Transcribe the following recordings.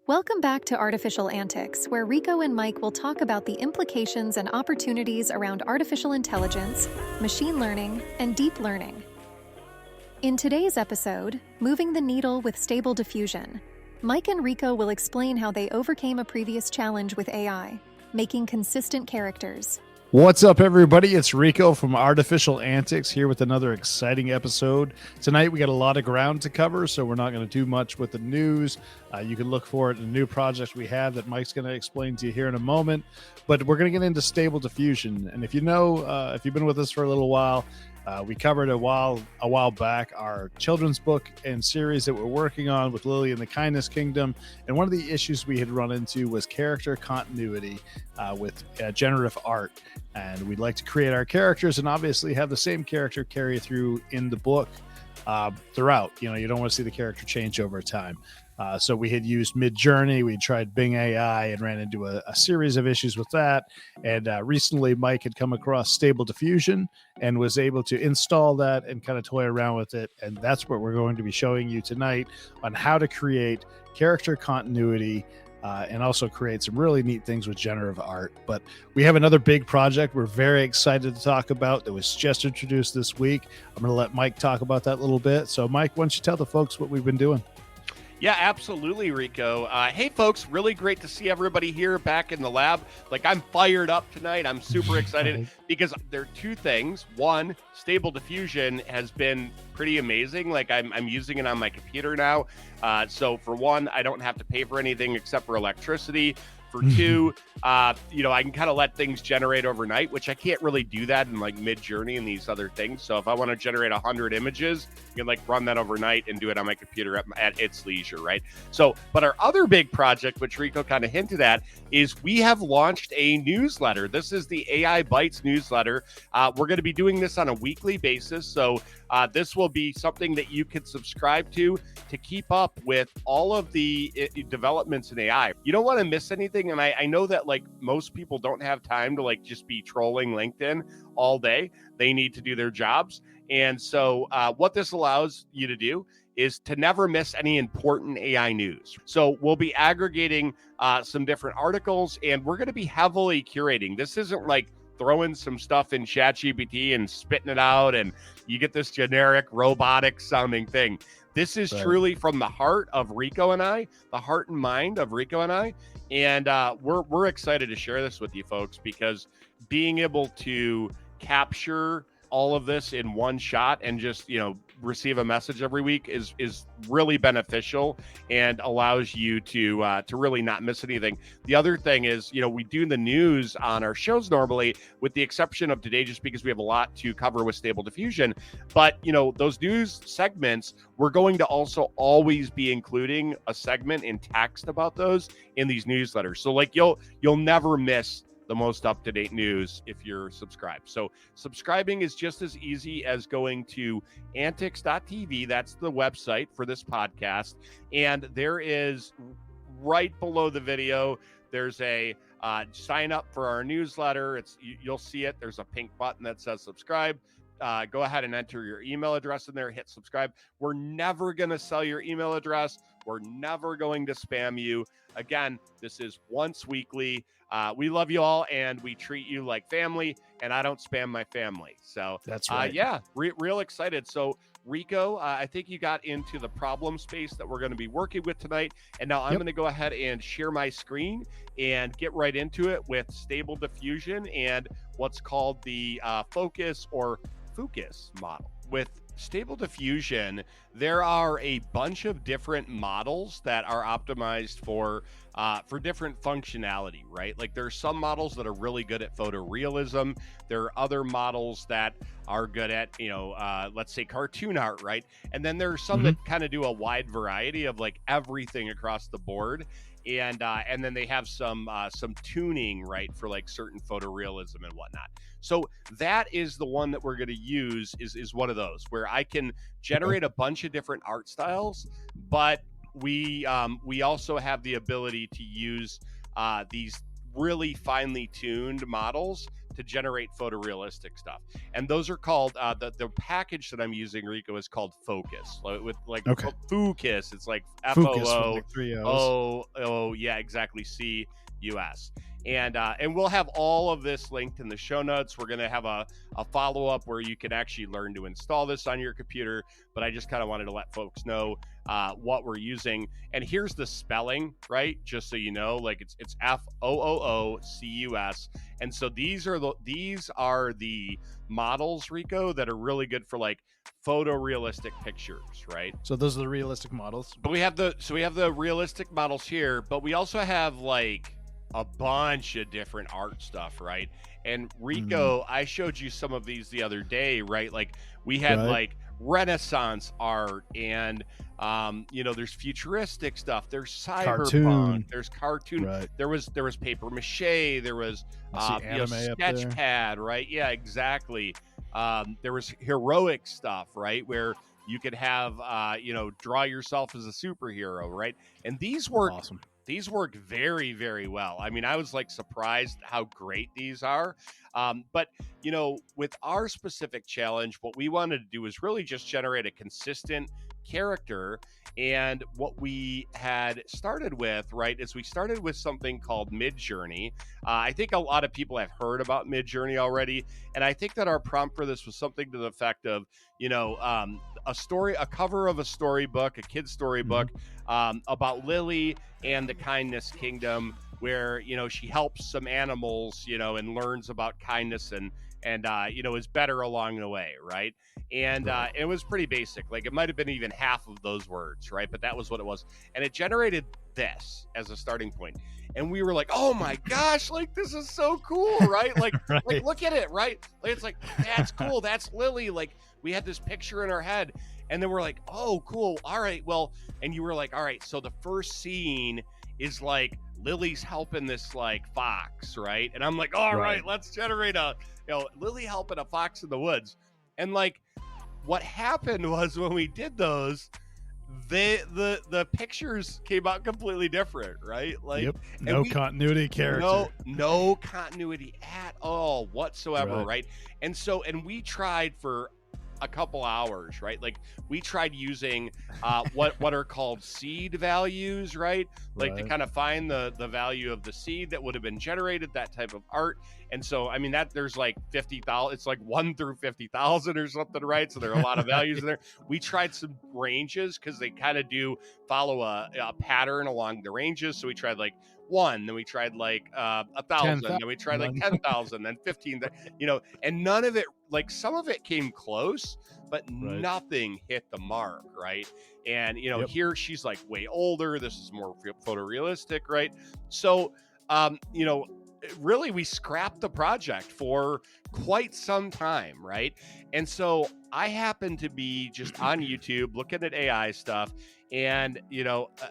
Welcome back to Artificial Antics, where Rico and Mike will talk about the implications and opportunities around artificial intelligence, machine learning, and deep learning. In today's episode, Moving the Needle with Stable Diffusion, Mike and Rico will explain how they overcame a previous challenge with AI, making consistent characters. What's up, everybody? It's Rico from Artificial Antics here with another exciting episode. Tonight, we got a lot of ground to cover, so we're not going to do much with the news. You can look for it in a new project we have that Mike's going to explain to you here in a moment. But we're going to get into Stable Diffusion. And if you know, if you've been with us for a little while, we covered a while back our children's book and series that we're working on with Lily and the Kindness Kingdom. And one of the issues we had run into was character continuity with generative art. And we'd like to create our characters and obviously have the same character carry through in the book throughout. You know, you don't want to see the character change over time. So we had used Midjourney. We tried Bing AI and ran into a series of issues with that. And recently, Mike had come across Stable Diffusion and was able to install that and kind of toy around with it. And that's what we're going to be showing you tonight on how to create character continuity and also create some really neat things with generative art. But we have another big project we're very excited to talk about that was just introduced this week. I'm going to let Mike talk about that a little bit. So, Mike, why don't you tell the folks what we've been doing? Yeah, absolutely, Rico. Hey, folks, really great to see everybody here back in the lab. Like, I'm fired up tonight. I'm super excited because there are two things. One, Stable Diffusion has been pretty amazing. Like, I'm using it on my computer now. So for one, I don't have to pay for anything except for electricity. For two, I can kind of let things generate overnight, which I can't really do that in like Midjourney and these other things. So if I want to generate 100 images, you can like run that overnight and do it on my computer at its leisure, right? So, but our other big project, which Rico kind of hinted at, is we have launched a newsletter. This is the AI Bytes newsletter. We're going to be doing this on a weekly basis. So this will be something that you can subscribe to keep up with all of the developments in AI. You don't want to miss anything. And I know that like most people don't have time to like just be trolling LinkedIn all day. They need to do their jobs. And so what this allows you to do is to never miss any important AI news. So we'll be aggregating some different articles and we're going to be heavily curating. This isn't like throwing some stuff in ChatGPT and spitting it out and you get this generic robotic sounding thing. This is truly from the heart of Rico and I, the heart and mind of Rico and I. And we're excited to share this with you folks because being able to capture all of this in one shot and just, receive a message every week is really beneficial and allows you to really not miss anything. The other thing is, we do the news on our shows normally, with the exception of today, just because we have a lot to cover with Stable Diffusion. But, those news segments, we're going to also always be including a segment in text about those in these newsletters. So like you'll never miss the most up-to-date news if you're subscribed. So subscribing is just as easy as going to antics.tv. That's the website for this podcast. And there is right below the video, there's a sign up for our newsletter. You'll see it. There's a pink button that says subscribe. Go ahead and enter your email address in there, hit subscribe. We're never going to sell your email address. We're never going to spam you. Again, this is once weekly. We love you all and we treat you like family, and I don't spam my family. So that's right. Real excited. So Rico, I think you got into the problem space that we're going to be working with tonight. And now I'm going to go ahead and share my screen and get right into it with Stable Diffusion and what's called the focus model. With Stable Diffusion, there are a bunch of different models that are optimized for different functionality, right? Like there are some models that are really good at photorealism. There are other models that are good at, let's say cartoon art, right? And then there are some that kind of do a wide variety of like everything across the board. And then they have some tuning, right, for like certain photorealism and whatnot. So that is the one that we're going to use is one of those where I can generate a bunch of different art styles, but we also have the ability to use these really finely tuned models to generate photorealistic stuff. And those are called, the package that I'm using, Rico, is called Focus. With like Focus, it's like Focus, yeah, exactly, CUS. And we'll have all of this linked in the show notes. We're going to have a follow-up where you can actually learn to install this on your computer, but I just kind of wanted to let folks know what we're using. And here's the spelling, right? Just so you know, like it's FOOOCUS. And so these are the models, Rico, that are really good for like photorealistic pictures, right? So those are the realistic models. But we have the realistic models here, but we also have like a bunch of different art stuff, right? And Rico, I showed you some of these the other day, right? Like we had like Renaissance art, and there's futuristic stuff, there's cyberpunk, there's cartoon, there was paper mache, there was sketch pad, right? Yeah, exactly. There was heroic stuff, right, where you could have draw yourself as a superhero, right? And these work awesome. These work very, very well. I mean, I was like surprised how great these are. But, with our specific challenge, what we wanted to do is really just generate a consistent character. And what we had started with, right, is we started with something called Midjourney. I think a lot of people have heard about Midjourney already. And I think that our prompt for this was something to the effect of, a cover of a storybook, a kid's storybook, about Lily and the Kindness Kingdom, where she helps some animals, and learns about kindness and is better along the way, right? And it was pretty basic. Like it might have been even half of those words, right? But that was what it was, and it generated this as a starting point. And we were like, oh my gosh, like this is so cool, right? Like, like look at it, right? Like it's like, that's cool, that's Lily. Like we had this picture in our head, and then we're like, oh cool, all right, well, and you were like, all right, so the first scene is like Lily's helping this like fox, right? And I'm like, all right, let's generate a Lily helping a fox in the woods. And like what happened was when we did those, the pictures came out completely different, right? Like no continuity character. No continuity at all whatsoever, right? And we tried for a couple hours, right? Like we tried using what are called seed values, right? Like to kind of find the value of the seed that would have been generated, that type of art. And so, I mean, that there's like 50,000, it's like 1 through 50,000 or something, right? So there are a lot of values in there. We tried some ranges because they kind of do follow a pattern along the ranges. So we tried like 1, then we tried like 1,000, then we tried like 10,000, then 15, and none of it, like some of it came close, but nothing hit the mark, right? And here she's like way older, this is more photorealistic, right? So really we scrapped the project for quite some time, right? And so I happened to be just on YouTube looking at AI stuff, and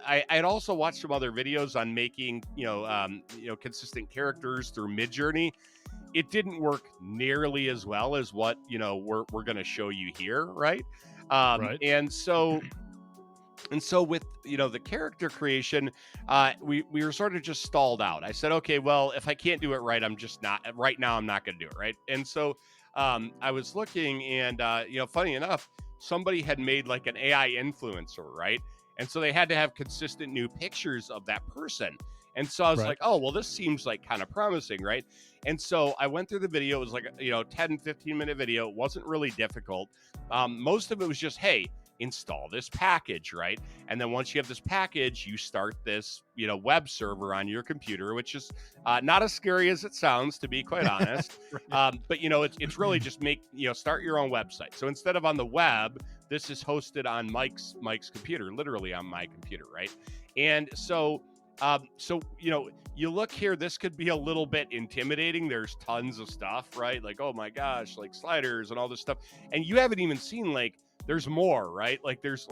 I'd also watched some other videos on making consistent characters through Midjourney. It didn't work nearly as well as what we're going to show you here, right? And so with the character creation, we were sort of just stalled out. I said, okay, well, if I can't do it right, I'm just not right now. I'm not going to do it right. And so I was looking, and funny enough, somebody had made like an AI influencer, right? And so they had to have consistent new pictures of that person. And so I was like, oh, well, this seems like kind of promising, right? And so I went through the video. It was like 10, 15-minute video. It wasn't really difficult. Most of it was just, hey, install this package, right? And then once you have this package, you start this, web server on your computer, which is not as scary as it sounds, to be quite honest. But it's really just start your own website. So instead of on the web, this is hosted on Mike's computer, literally on my computer, right? And so you look here, this could be a little bit intimidating. There's tons of stuff, right? Like, oh my gosh, like sliders and all this stuff. And you haven't even seen there's more, right? Like there's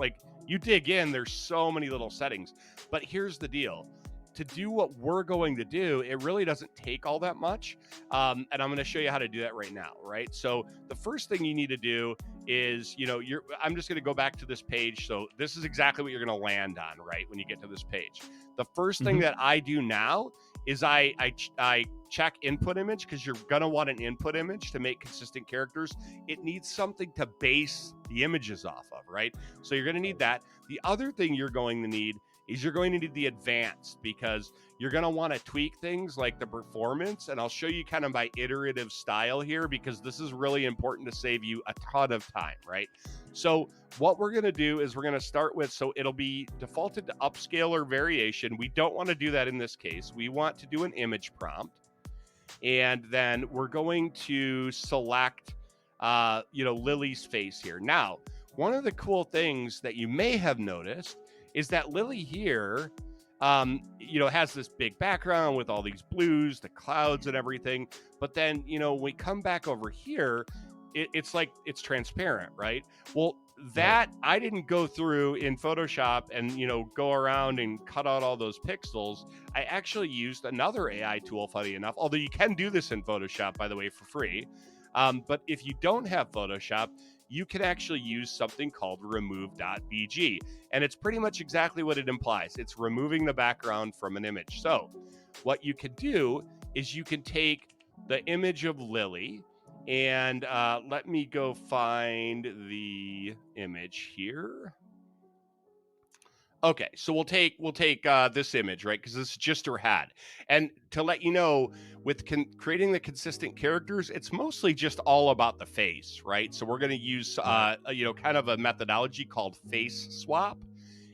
you dig in, there's so many little settings. But here's the deal. To do what we're going to do, it really doesn't take all that much. And I'm going to show you how to do that right now, right? So the first thing you need to do is, I'm just going to go back to this page. So this is exactly what you're going to land on, right? When you get to this page, the first thing that I do now is I check input image, because you're going to want an input image to make consistent characters. It needs something to base the images off of, right? So you're going to need that. The other thing you're going to need is you're going to need the advanced, because you're going to want to tweak things like the performance. And I'll show you kind of my iterative style here, because this is really important to save you a ton of time, right? So what we're going to do is we're going to start with, so it'll be defaulted to upscale or variation. We don't want to do that in this case. We want to do an image prompt. And then we're going to select, Lily's face here. Now, one of the cool things that you may have noticed is that Lily here, has this big background with all these blues, the clouds and everything. But then, when we come back over here, it's like it's transparent, right? Well, that I didn't go through in Photoshop and, go around and cut out all those pixels. I actually used another AI tool, funny enough, although you can do this in Photoshop, by the way, for free. But if you don't have Photoshop, you can actually use something called remove.bg. And it's pretty much exactly what it implies. It's removing the background from an image. So what you can do is you can take the image of Lily, and let me go find the image here. Okay, so we'll take this image, right? Because this is just her head. And to let you know, with creating the consistent characters, it's mostly just all about the face, right? So we're going to use, kind of a methodology called face swap.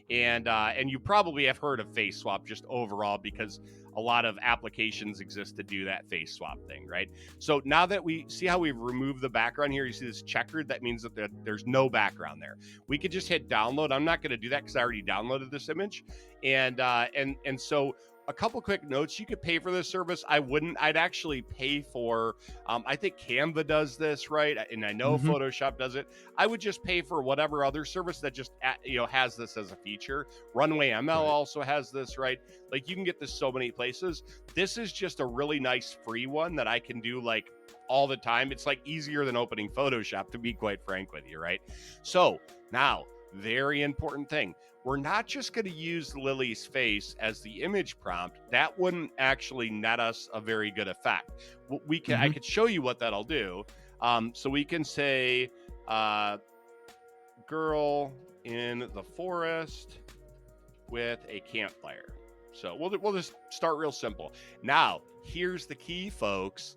And you probably have heard of face swap just overall, because a lot of applications exist to do that face swap thing, right? So now that we see how we've removed the background here, you see this checkered, that means that there's no background there. We could just hit download. I'm not going to do that because I already downloaded this image. And so a couple quick notes: you could pay for this service. I wouldn't. I'd actually pay for, I think Canva does this, right? And I know Photoshop does it. I would just pay for whatever other service that just, has this as a feature. Runway ML also has this, right? Like, you can get this so many places. This is just a really nice free one that I can do like all the time. It's like easier than opening Photoshop, to be quite frank with you, right? So now, very important thing. We're not just going to use Lily's face as the image prompt. That wouldn't actually net us a very good effect. We can, I could show you what that'll do. So we can say, girl in the forest with a campfire. So we'll just start real simple. Now, here's the key, folks.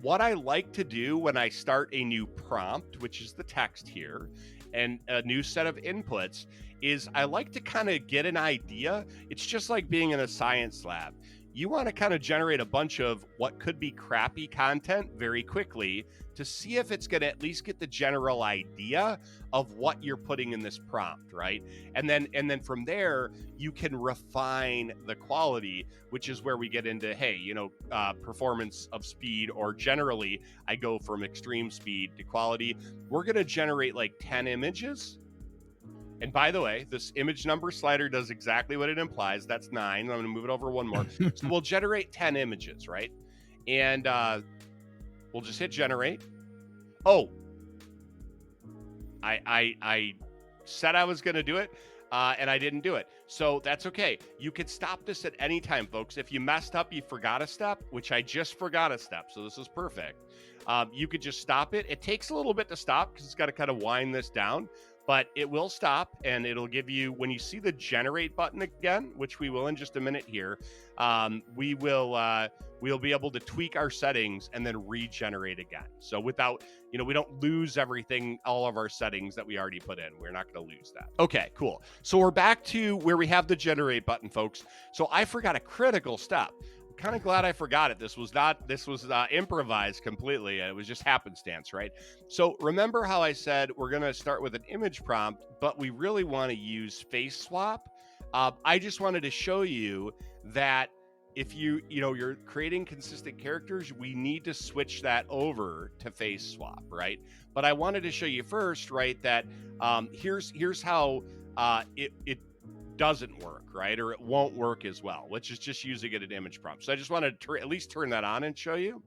What I like to do when I start a new prompt, which is the text here, and a new set of inputs, is I like to kind of get an idea. It's just like being in a science lab. You want to kind of generate a bunch of what could be crappy content very quickly to see if it's going to at least get the general idea of what you're putting in this prompt, right? And then from there, you can refine the quality, which is where we get into, performance of speed, or generally, I go from extreme speed to quality. We're going to generate like 10 images. And by the way, this image number slider does exactly what it implies. That's 9. I'm going to move it over one more. So we'll generate 10 images, right? And we'll just hit generate. Oh, I said I was going to do it, and I didn't do it. So that's okay. You could stop this at any time, folks. If you messed up, you forgot a step, which I just forgot a step. So this is perfect. You could just stop it. It takes a little bit to stop because it's got to kind of wind this down. But it will stop, and it'll give you, when you see the generate button again, which we will in just a minute here, we'll be able to tweak our settings and then regenerate again. So without, we don't lose everything, all of our settings that we already put in. We're not going to lose that. Okay, cool. So we're back to where we have the generate button, folks. So I forgot a critical step. Kind of glad I forgot it. This was improvised completely. It was just happenstance, right? So remember how I said we're going to start with an image prompt, but we really want to use face swap. I just wanted to show you that if you're creating consistent characters, we need to switch that over to face swap, right? But I wanted to show you first, right, that here's how it doesn't work, right? Or it won't work as well, which is just using it in image prompt. So I just wanted to at least turn that on and show you.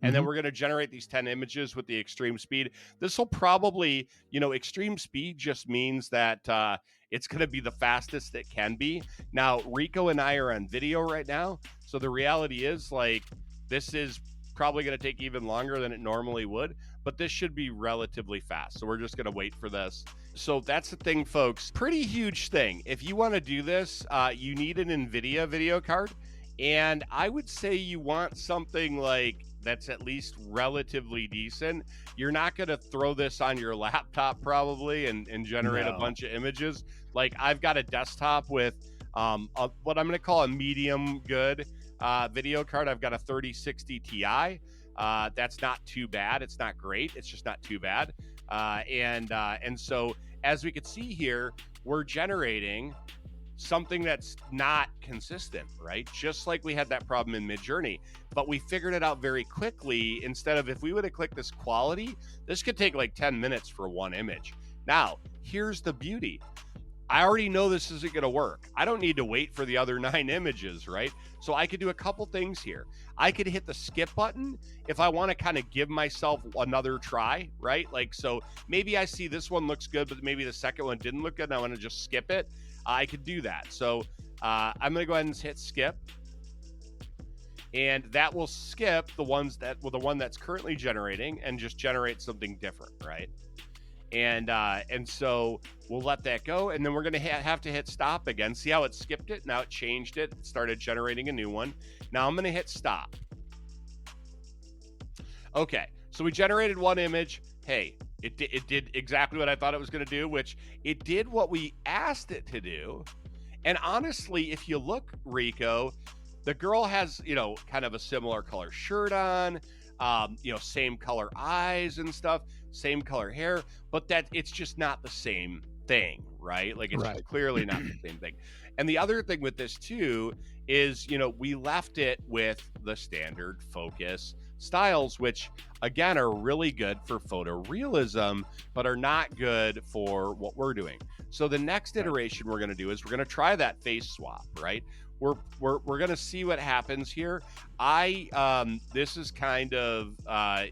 And then we're going to generate these 10 images with the extreme speed. This will probably, extreme speed just means that It's going to be the fastest it can be. Now, Rico and I are on video right now. So the reality is, like, this is probably going to take even longer than it normally would, but this should be relatively fast. So we're just going to wait for this. So that's the thing, folks. Pretty huge thing. If you want to do this, you need an NVIDIA video card. And I would say you want something like that's at least relatively decent. You're not going to throw this on your laptop probably and generate a bunch of images. Like, I've got a desktop with what I'm going to call a medium good video card. I've got a 3060 Ti. That's not too bad. It's not great. It's just not too bad. And so as we can see here, we're generating something that's not consistent, right? Just like we had that problem in Midjourney, but we figured it out very quickly. Instead of, if we would have clicked this quality, this could take like 10 minutes for one image. Now, here's the beauty. I already know this isn't going to work. I don't need to wait for the other 9 images, right? So I could do a couple things here. I could hit the skip button if I want to kind of give myself another try, right? Like, so maybe I see this one looks good, but maybe the second one didn't look good and I want to just skip it. I could do that. So I'm going to go ahead and hit skip. And that will skip the ones that, well, the one that's currently generating and just generate something different, right? And so we'll let that go. And then we're going to have to hit stop again. See how it skipped it? Now it changed it. It started generating a new one. Now I'm going to hit stop. Okay. So we generated one image. Hey, it did exactly what I thought it was going to do, which it did what we asked it to do. And honestly, if you look, Rico, the girl has, you know, kind of a similar color shirt on, you know, same color eyes and stuff, same color hair, but that it's just not the same thing, right? Like, it's just clearly not the same thing. And the other thing with this too is, you know, we left it with the standard focus styles, which again are really good for photorealism, but are not good for what we're doing. So the next iteration we're going to do is we're going to try that face swap, right? We're going to see what happens here. This is kind of,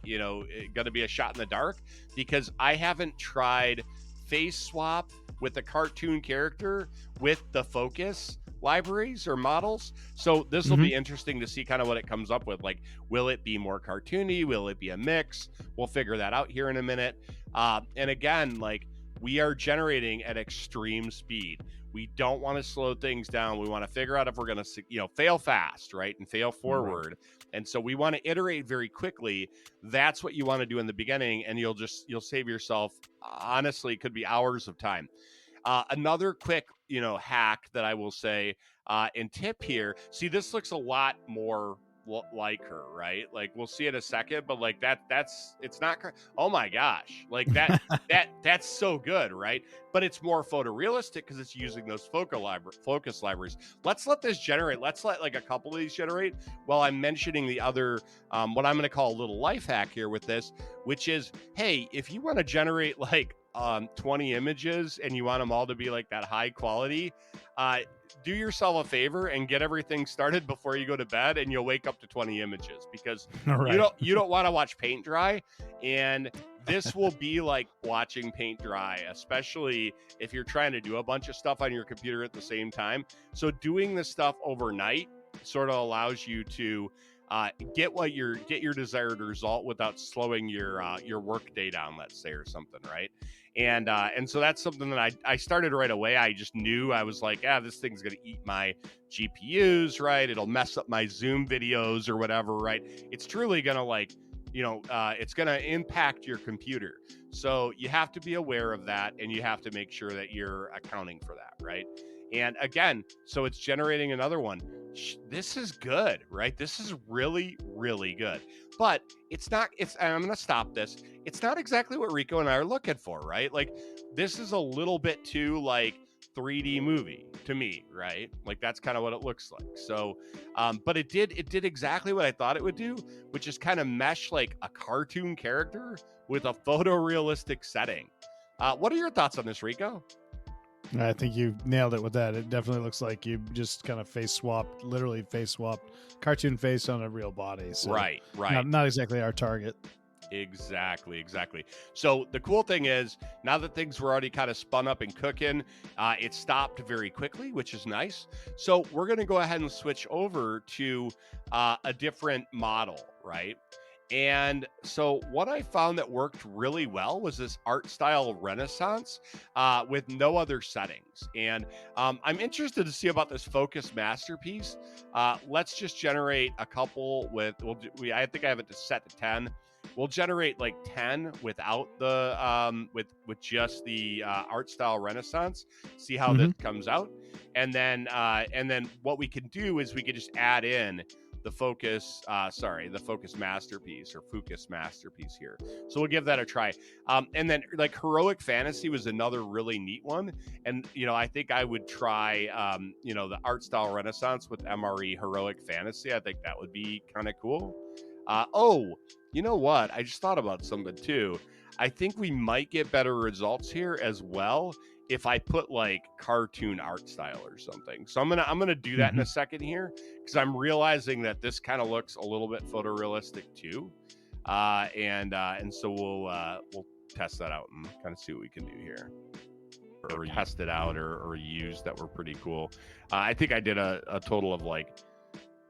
you know, going to be a shot in the dark because I haven't tried face swap with a cartoon character with the focus libraries or models. So this will be interesting to see kind of what it comes up with. Like, will it be more cartoony? Will it be a mix? We'll figure that out here in a minute. And again, like, we are generating at extreme speed. We don't want to slow things down. We want to figure out if we're going to, you know, fail fast, right? And fail forward. Right. And so we want to iterate very quickly. That's what you want to do in the beginning. And you'll save yourself, honestly, it could be hours of time. Another quick, you know, hack that I will say and tip here. See, this looks a lot more like her, right? Like, we'll see in a second, but like it's not, oh my gosh, like that's so good, right? But it's more photorealistic because it's using those focus libraries. Let's let this generate. Let's let like a couple of these generate while I'm mentioning the other, what I'm going to call a little life hack here with this, which is, hey, if you want to generate like 20 images and you want them all to be like that high quality, do yourself a favor and get everything started before you go to bed, and you'll wake up to 20 images because you don't want to watch paint dry. And this will be like watching paint dry, especially if you're trying to do a bunch of stuff on your computer at the same time. So doing this stuff overnight sort of allows you to get your desired result without slowing your work day down, let's say, or something, right? And so that's something that I started right away. I just knew, I was like, this thing's gonna eat my GPUs, right? It'll mess up my Zoom videos or whatever, right? It's truly gonna, like, you know, it's gonna impact your computer. So you have to be aware of that, and you have to make sure that you're accounting for that, right? And again, so it's generating another one. This is good, right? This is really, really good. But it's not, and I'm going to stop this. It's not exactly what Rico and I are looking for, right? Like, this is a little bit too like 3D movie to me, right? Like, that's kind of what it looks like. So, but it did exactly what I thought it would do, which is kind of mesh like a cartoon character with a photorealistic setting. What are your thoughts on this, Rico? I think you nailed it with that. It definitely looks like you just kind of literally face swapped cartoon face on a real body. So right. Not exactly our target. Exactly. So the cool thing is, now that things were already kind of spun up and cooking, it stopped very quickly, which is nice. So we're going to go ahead and switch over to a different model, right? And so what I found that worked really well was this art style renaissance with no other settings. And I'm interested to see about this focus masterpiece. Let's just generate a couple with, I think I have it set to 10. We'll generate like 10 without the with just the art style renaissance. See how that comes out, and then what we can do is we can just add in the focus masterpiece or focus masterpiece here. So we'll give that a try. And then like heroic fantasy was another really neat one. And, I think I would try, the art style renaissance with MRE heroic fantasy. I think that would be kind of cool. You know what? I just thought about something too. I think we might get better results here as well if I put like cartoon art style or something. So I'm gonna do that in a second here, because I'm realizing that this kind of looks a little bit photorealistic too. And so we'll test that out and kind of see what we can do here. Or test it out or use that were pretty cool. I think I did a total of like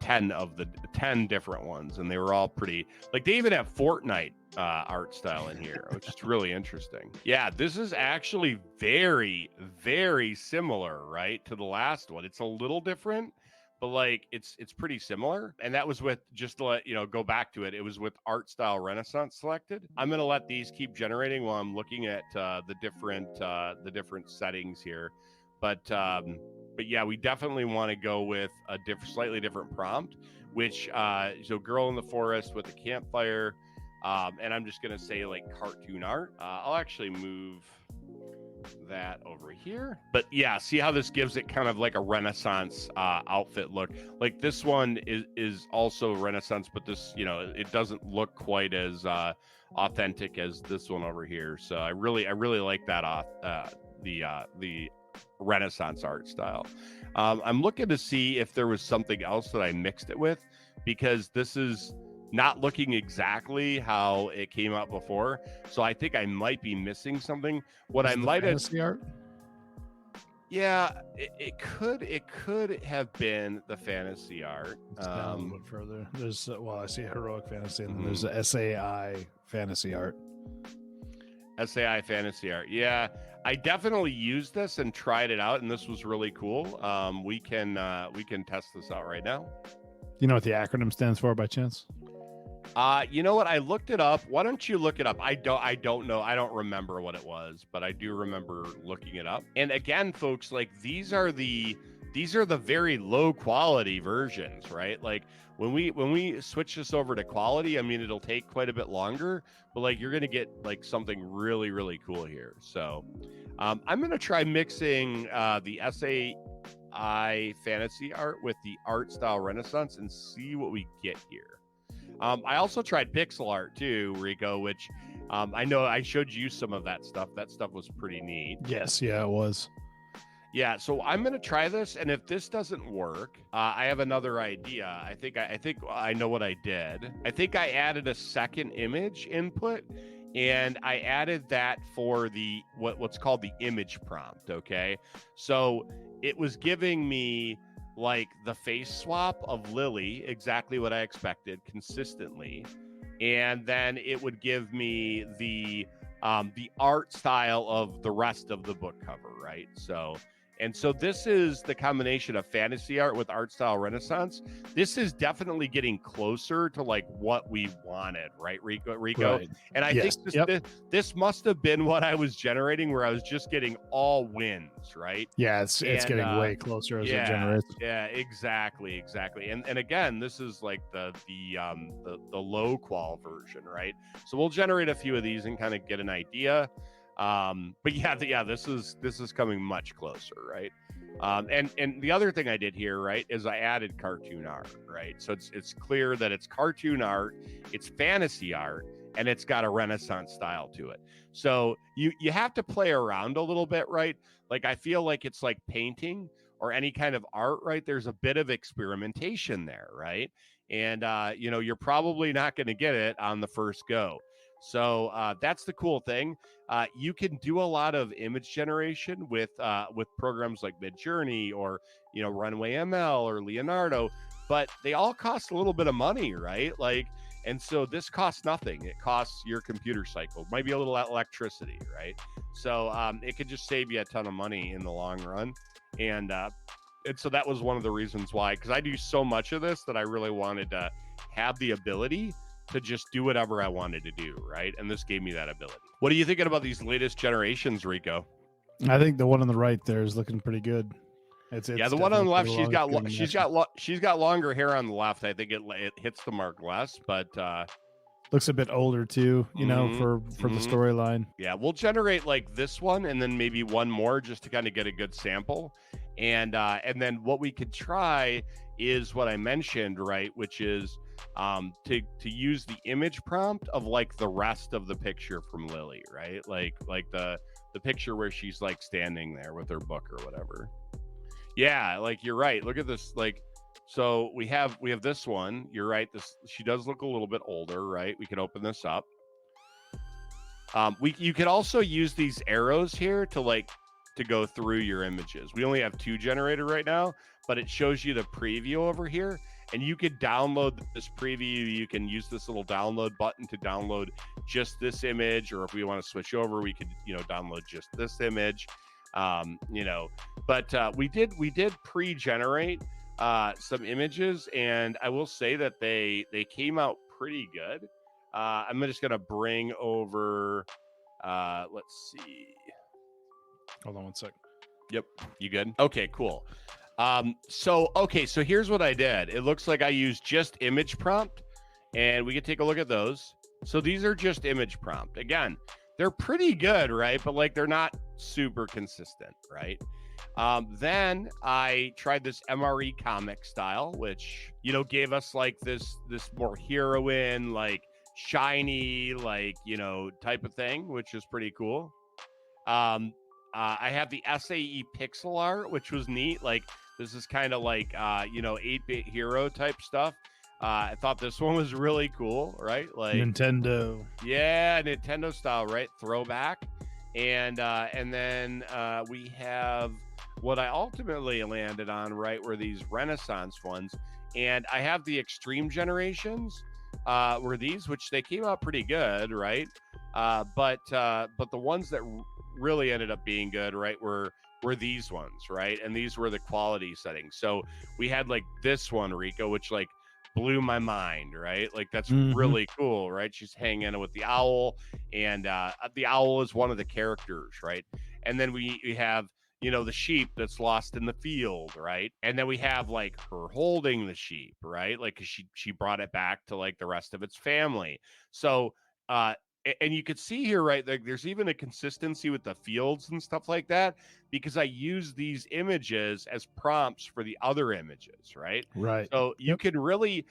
10 of the 10 different ones, and they were all pretty, like they even have Fortnite art style in here, which is really interesting. Yeah, this is actually very, very similar, right, to the last one. It's a little different, but like it's pretty similar. And that was with, just to let go back to it, it was with art style renaissance selected. I'm going to let these keep generating while I'm looking at the different settings here. But yeah, we definitely want to go with a slightly different prompt, which so girl in the forest with a campfire, and I'm just gonna say like cartoon art. I'll actually move that over here. But yeah, see how this gives it kind of like a Renaissance outfit look. Like this one is also Renaissance, but this, it doesn't look quite as authentic as this one over here. So I really like that the Renaissance art style. I'm looking to see if there was something else that I mixed it with, because this is not looking exactly how it came out before. So I think I might be missing something. What I might have art. Yeah, it could have been the fantasy art. Let's down a little bit further. There's I see heroic fantasy, and then there's a SAI fantasy art. SAI fantasy art. Yeah, I definitely used this and tried it out, and this was really cool. We can test this out right now. You know what the acronym stands for by chance? You know what? I looked it up. Why don't you look it up? I don't know. I don't remember what it was, but I do remember looking it up. And again, folks, like these are the very low quality versions, right? Like when we switch this over to quality, I mean, it'll take quite a bit longer, but like you're going to get like something really, really cool here. So I'm going to try mixing the SAI fantasy art with the art style Renaissance and see what we get here. I also tried pixel art too, Rico, which I know I showed you some of that stuff. That stuff was pretty neat. Yes, yeah, it was. Yeah, so I'm going to try this, and if this doesn't work, I have another idea. I think I know what I did. I think I added a second image input, and I added that for the what's called the image prompt, okay? So it was giving me like the face swap of Lily, exactly what I expected consistently. And then it would give me the art style of the rest of the book cover, right? So this is the combination of fantasy art with art style Renaissance. This is definitely getting closer to like what we wanted, right, Rico? Right. And I think this must have been what I was generating, where I was just getting all wins, right? Yeah, it's getting way closer as it generates. Yeah, exactly. And again, this is like the low qual version, right? So we'll generate a few of these and kind of get an idea. But this is coming much closer, right? And the other thing I did here, right, is I added cartoon art, right? So it's clear that it's cartoon art, it's fantasy art, and it's got a Renaissance style to it. So you have to play around a little bit, right? Like I feel like it's like painting or any kind of art, right? There's a bit of experimentation there, right? And you're probably not going to get it on the first go. So that's the cool thing. You can do a lot of image generation with programs like Midjourney or Runway ML or Leonardo, but they all cost a little bit of money, right? Like, and so this costs nothing. It costs your computer cycle, might be a little electricity, right? So it could just save you a ton of money in the long run, and so that was one of the reasons why, because I do so much of this that I really wanted to have the ability to just do whatever I wanted to do, right? And this gave me that ability. What are you thinking about these latest generations, Rico? I think the one on the right there is looking pretty good. It's the one on the left, she's got longer hair on the left. I think it hits the mark less, but looks a bit older too, for the storyline. Yeah, we'll generate like this one and then maybe one more just to kind of get a good sample. And then what we could try is what I mentioned, right? Which is to use the image prompt of like the rest of the picture from Lily, right? Like the picture where she's like standing there with her book or whatever. Yeah, like you're right. Look at this. Like, so we have this one. You're right. She does look a little bit older, right? We can open this up. You could also use these arrows here to go through your images. We only have 2 generated right now, but it shows you the preview over here, and you could download this preview. You can use this little download button to download just this image, or if we want to switch over, we could download just this image. But we did pre-generate some images, and I will say that they came out pretty good. I'm just gonna bring over let's see. Hold on one sec. Yep, you good? Okay, cool. So here's what I did. It looks like I used just image prompt, and we can take a look at those. So these are just image prompt. Again, they're pretty good, right? But they're not super consistent, right? Then I tried this MRE comic style, which gave us this more heroine, shiny, type of thing, which is pretty cool. I have the SAE pixel art, which was neat. This is kind of 8-bit hero type stuff. I thought this one was really cool, right? Nintendo. Yeah, Nintendo style, right? Throwback. And then we have what I ultimately landed on, right, were these Renaissance ones. And I have the extreme generations were these, which they came out pretty good, right? But the ones that really ended up being good, right, were these ones, right? And these were the quality settings. So we had this one, Rico, which blew my mind, right? That's really cool, right? She's hanging with the owl, and the owl is one of the characters, right? And then we have the sheep that's lost in the field, right? And then we have her holding the sheep, right? Cause she brought it back to the rest of its family. So and you could see here, right, there's even a consistency with the fields and stuff like that, because I use these images as prompts for the other images, right? Right. So you could really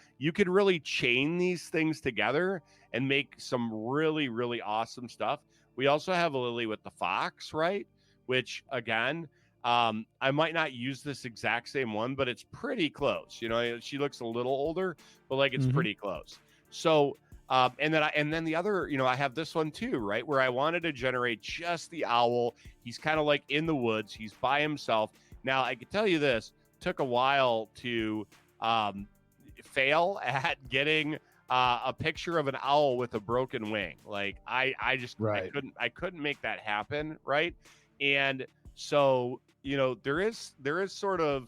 chain these things together and make some really, really awesome stuff. We also have a Lily with the fox, right? Which again, I might not use this exact same one, but it's pretty close. She looks a little older, but it's pretty close. So and then the other, I have this one too, right, where I wanted to generate just the owl. He's kind of in the woods. He's by himself. Now, I can tell you this, took a while to fail at getting a picture of an owl with a broken wing. I just right. I couldn't make that happen, right? And so there is sort of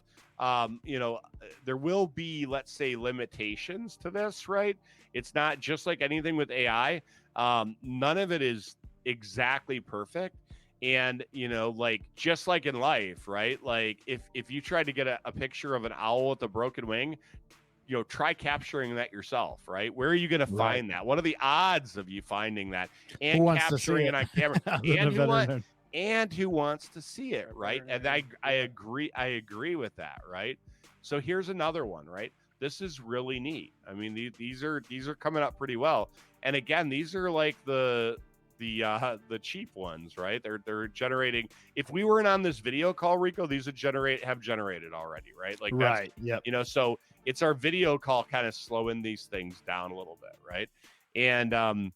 there will be, let's say, limitations to this, right? It's not just like anything with AI. None of it is exactly perfect. And, just like in life, right? If you try to get a picture of an owl with a broken wing, try capturing that yourself, right? Where are you going to find that? What are the odds of you finding that and capturing it on camera? And who wants to see it, right? And I agree with that, right? So here's another one, right? This is really neat. I mean, these are coming up pretty well. And again, these are the cheap ones, right? They're generating. If we weren't on this video call, Rico, these would have generated already, right? Right. Yep. So it's our video call kind of slowing these things down a little bit, right? And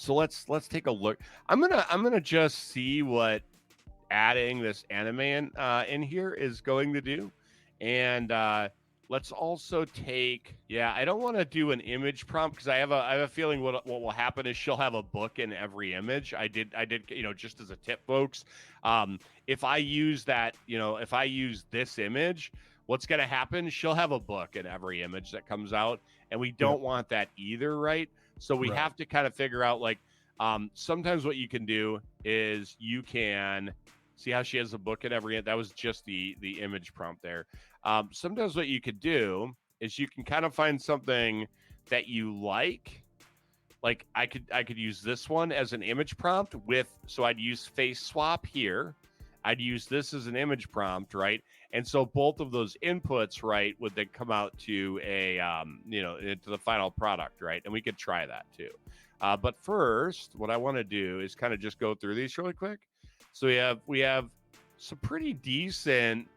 So let's take a look. I'm gonna just see what adding this anime in here is going to do, and let's also take. Yeah, I don't want to do an image prompt because I have a feeling what will happen is she'll have a book in every image. I did just as a tip, folks. If I use that, if I use this image, what's going to happen? She'll have a book in every image that comes out, and we don't want that either, right? So we have to kind of figure out like sometimes what you can do is you can see how she has a book in every. That was just the image prompt there. Sometimes what you could do is you can kind of find something that you like. Like I could use this one as an image prompt so I'd use face swap here. I'd use this as an image prompt, right? And so both of those inputs, right, would then come out to a, into the final product, right? And we could try that too. But first, what I want to do is kind of just go through these really quick. So we have some pretty decent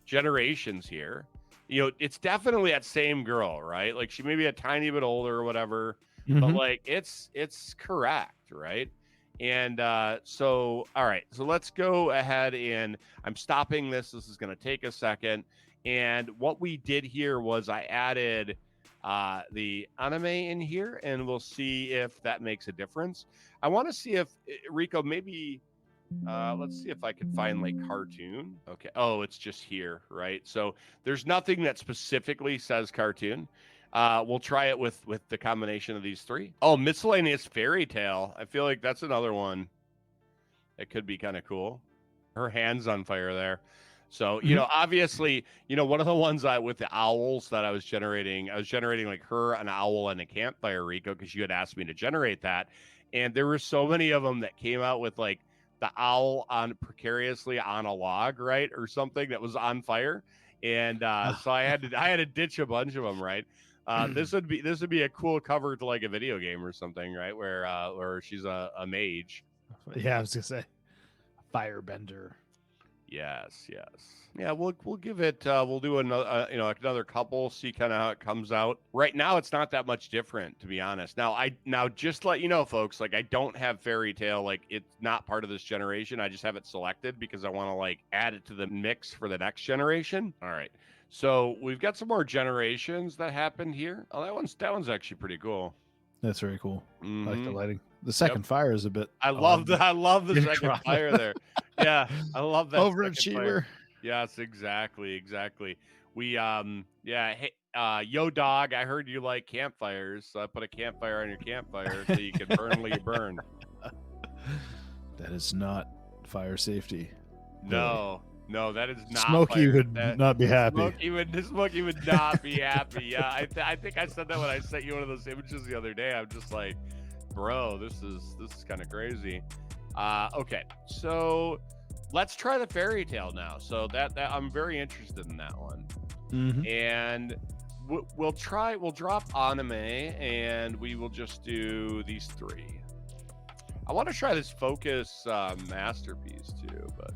generations here. It's definitely that same girl, right? Like she may be a tiny bit older or whatever, but like it's correct, right? And so, all right, so let's go ahead and I'm stopping this. This is going to take a second. And what we did here was I added the anime in here, and we'll see if that makes a difference. I want to see if Rico, maybe let's see if I can find like cartoon. Okay. Oh, it's just here, right? So there's nothing that specifically says cartoon. We'll try it with the combination of these three. Oh, miscellaneous fairy tale. I feel like that's another one that could be kind of cool. Her hand's on fire there. So, obviously, one of the ones with the owls that I was generating like her, an owl, and a campfire, Rico, because you had asked me to generate that. And there were so many of them that came out with like the owl on precariously on a log, right? Or something that was on fire. And so I had to ditch a bunch of them, right? This would be a cool cover to like a video game or something, right? Where she's a mage. Yeah, I was gonna say firebender. Yes. Yeah, we'll give it. We'll do another couple. See kind of how it comes out. Right now, it's not that much different, to be honest. Now just to let you know, folks. Like I don't have fairy tale. Like it's not part of this generation. I just have it selected because I want to like add it to the mix for the next generation. All right. So we've got some more generations that happened here. Oh, that one's actually pretty cool. That's very cool. I like the lighting. The second fire is a bit. I love the second fire there. Yeah, I love that. Overachiever. Yes, exactly. We hey, yo dog, I heard you like campfires, so I put a campfire on your campfire so you can burn till you burn. That is not fire safety. No, that is not. Smokey would not be happy. Smokey would not be happy. Yeah, I think I said that when I sent you one of those images the other day. I'm just like, bro, this is kind of crazy. Okay, so let's try the fairy tale now. So that I'm very interested in that one. And we'll drop anime, and we will just do these three. I want to try this focus masterpiece too, but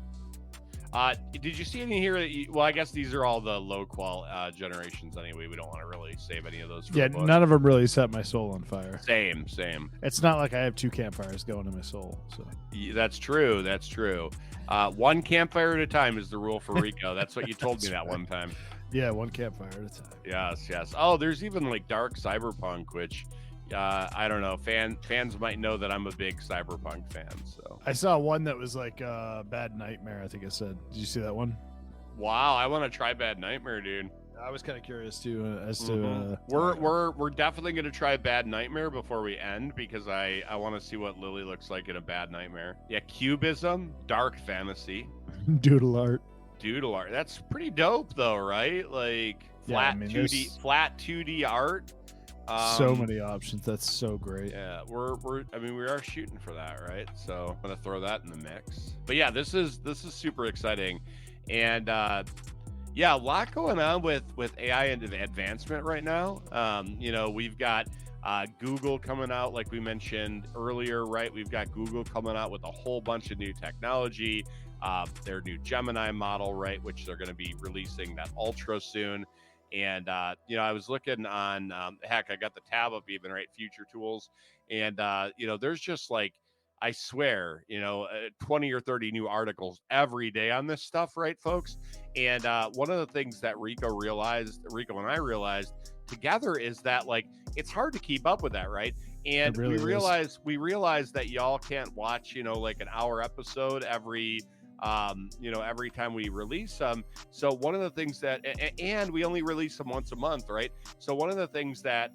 did you see any here? Well, I guess these are all the low qual generations anyway. We don't want to really save any of those. Yeah, none of them really set my soul on fire. Same. It's not like I have two campfires going in my soul. So that's true. One campfire at a time is the rule for Rico. That's what you told me that one time. Yeah, one campfire at a time. Yes. Oh, there's even like dark cyberpunk, which I don't know. Fans might know that I'm a big cyberpunk fan. So I saw one that was like Bad Nightmare. I think I said. Did you see that one? Wow, I want to try Bad Nightmare, dude. I was kind of curious too as to. We're definitely gonna try Bad Nightmare before we end because I want to see what Lily looks like in a Bad Nightmare. Yeah, cubism, dark fantasy, doodle art. That's pretty dope though, right? Like flat 2D art. So many options. That's so great. Yeah, we are shooting for that, right? So I'm gonna throw that in the mix. But yeah, this is super exciting, and yeah, a lot going on with AI and advancement right now. We've got Google coming out, like we mentioned earlier, right? We've got Google coming out with a whole bunch of new technology. Their new Gemini model, right, which they're going to be releasing that ultra soon. And, I was looking on, I got the tab up even, right, future tools. And, there's just like, I swear, 20 or 30 new articles every day on this stuff, right, folks? And one of the things that Rico and I realized together is that like it's hard to keep up with that, right? And really we realize that y'all can't watch, like an hour episode every every time we release them. So one of the things that, and we only release them once a month, right? So one of the things that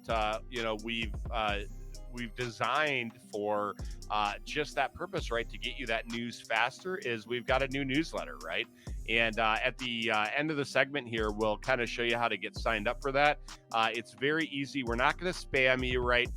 we've designed for just that purpose, right? To get you that news faster is we've got a new newsletter, right? And at the end of the segment here, we'll kind of show you how to get signed up for that. It's very easy. We're not going to spam you, right?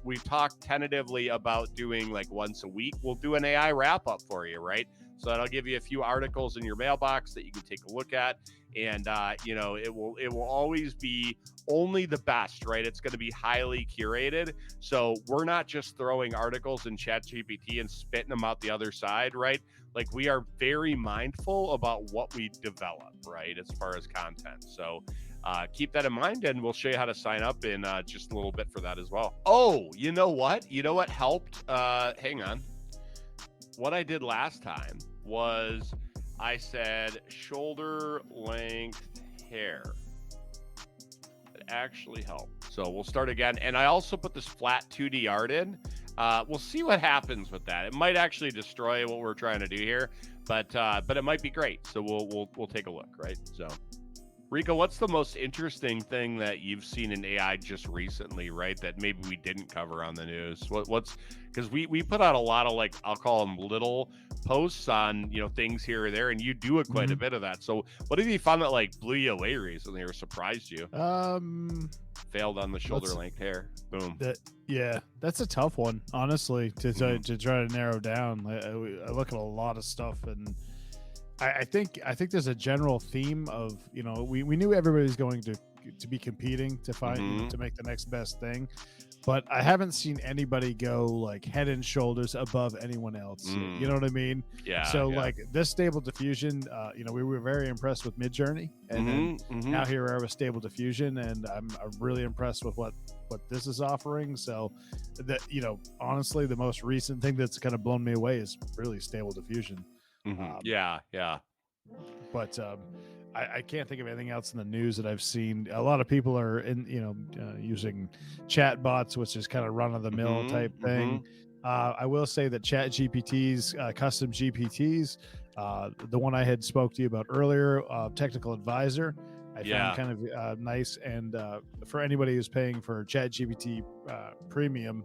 We've talked tentatively about doing like once a week. We'll do an AI wrap up for you, right? So that'll give you a few articles in your mailbox that you can take a look at. And, it will always be only the best, right? It's going to be highly curated. So we're not just throwing articles in ChatGPT and spitting them out the other side, right? Like we are very mindful about what we develop, right? As far as content. So keep that in mind, and we'll show you how to sign up in just a little bit for that as well. Oh, you know what? You know what helped? Hang on. What I did last time was I said shoulder length hair. It actually helped. So we'll start again. And I also put this flat 2D art in. We'll see what happens with that. It might actually destroy what we're trying to do here, but it might be great. So we'll take a look, right? So Rico, what's the most interesting thing that you've seen in AI just recently, right? That maybe we didn't cover on the news. What's because we put out a lot of like, I'll call them little posts on, things here or there, and you do quite a bit of that. So what have you found that like blew you away recently or surprised you? Failed on the shoulder length hair. Boom. That's a tough one, honestly, to try to narrow down. I look at a lot of stuff, and I think there's a general theme of, we knew everybody's going to be competing to find to make the next best thing, but I haven't seen anybody go like head and shoulders above anyone else. You know what I mean? Yeah. So like this Stable Diffusion, we were very impressed with Midjourney, and then now here we are with Stable Diffusion, and I'm really impressed with what this is offering. So that, honestly, the most recent thing that's kind of blown me away is really Stable Diffusion. Yeah. But I can't think of anything else in the news that I've seen. A lot of people are using chat bots, which is kind of run of the mill type thing. I will say that Chat GPT's custom GPTs, the one I had spoke to you about earlier, Technical Advisor, I found kind of nice. And for anybody who's paying for Chat GPT premium,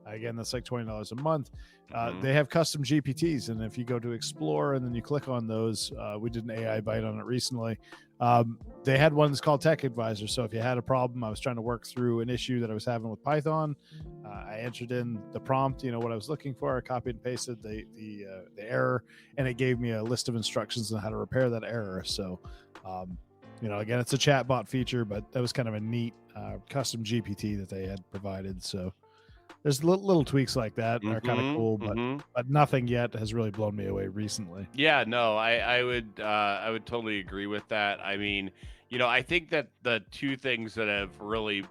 again, that's like $20 a month. They have custom GPTs, and if you go to Explore and then you click on those, we did an AI bite on it recently. They had one that's called Tech Advisor. So if you had a problem, I was trying to work through an issue that I was having with Python. I entered in the prompt, what I was looking for. I copied and pasted the error, and it gave me a list of instructions on how to repair that error. So, again, it's a chatbot feature, but that was kind of a neat custom GPT that they had provided. So there's little tweaks like that are kind of cool, but nothing yet has really blown me away recently. Yeah, no, I would totally agree with that. I mean, I think that the two things that have really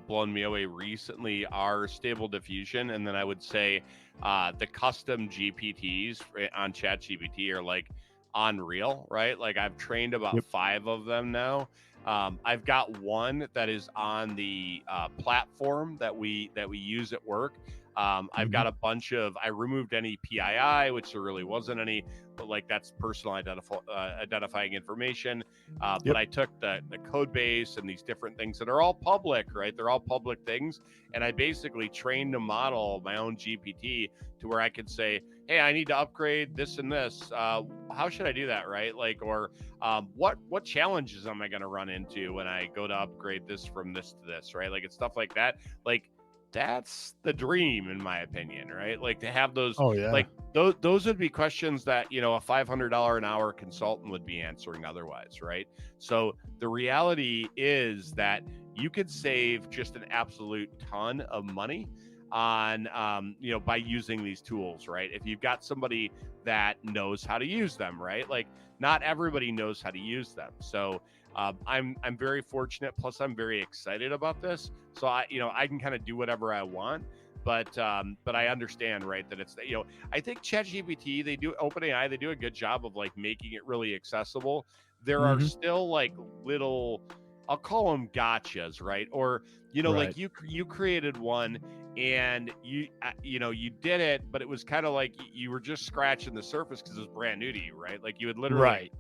blown me away recently are Stable Diffusion, and then I would say the custom GPTs on ChatGPT are like unreal, right? Like I've trained about 5 of them now. I've got one that is on the platform that we use at work. I've got a bunch of, I removed any PII, which there really wasn't any, but like that's personal identifying information. But I took the code base and these different things that are all public, right? They're all public things. And I basically trained a model, my own GPT, to where I could say, hey, I need to upgrade this and this. How should I do that, right? Like, or what challenges am I going to run into when I go to upgrade this from this to this, right? Like it's stuff like that. Like that's the dream, in my opinion, right? Like to have those, like those would be questions that, a $500 an hour consultant would be answering otherwise, right? So the reality is that you could save just an absolute ton of money on, by using these tools, right? If you've got somebody that knows how to use them, right? Like not everybody knows how to use them. So I'm very fortunate. Plus I'm very excited about this. So I can kind of do whatever I want. but I understand, right, that it's, I think ChatGPT, OpenAI, they do a good job of like making it really accessible. There are still like little, I'll call them gotchas, right? Or, like you created one and you did it, but it was kind of like you were just scratching the surface because it was brand new to you, right? Like you had literally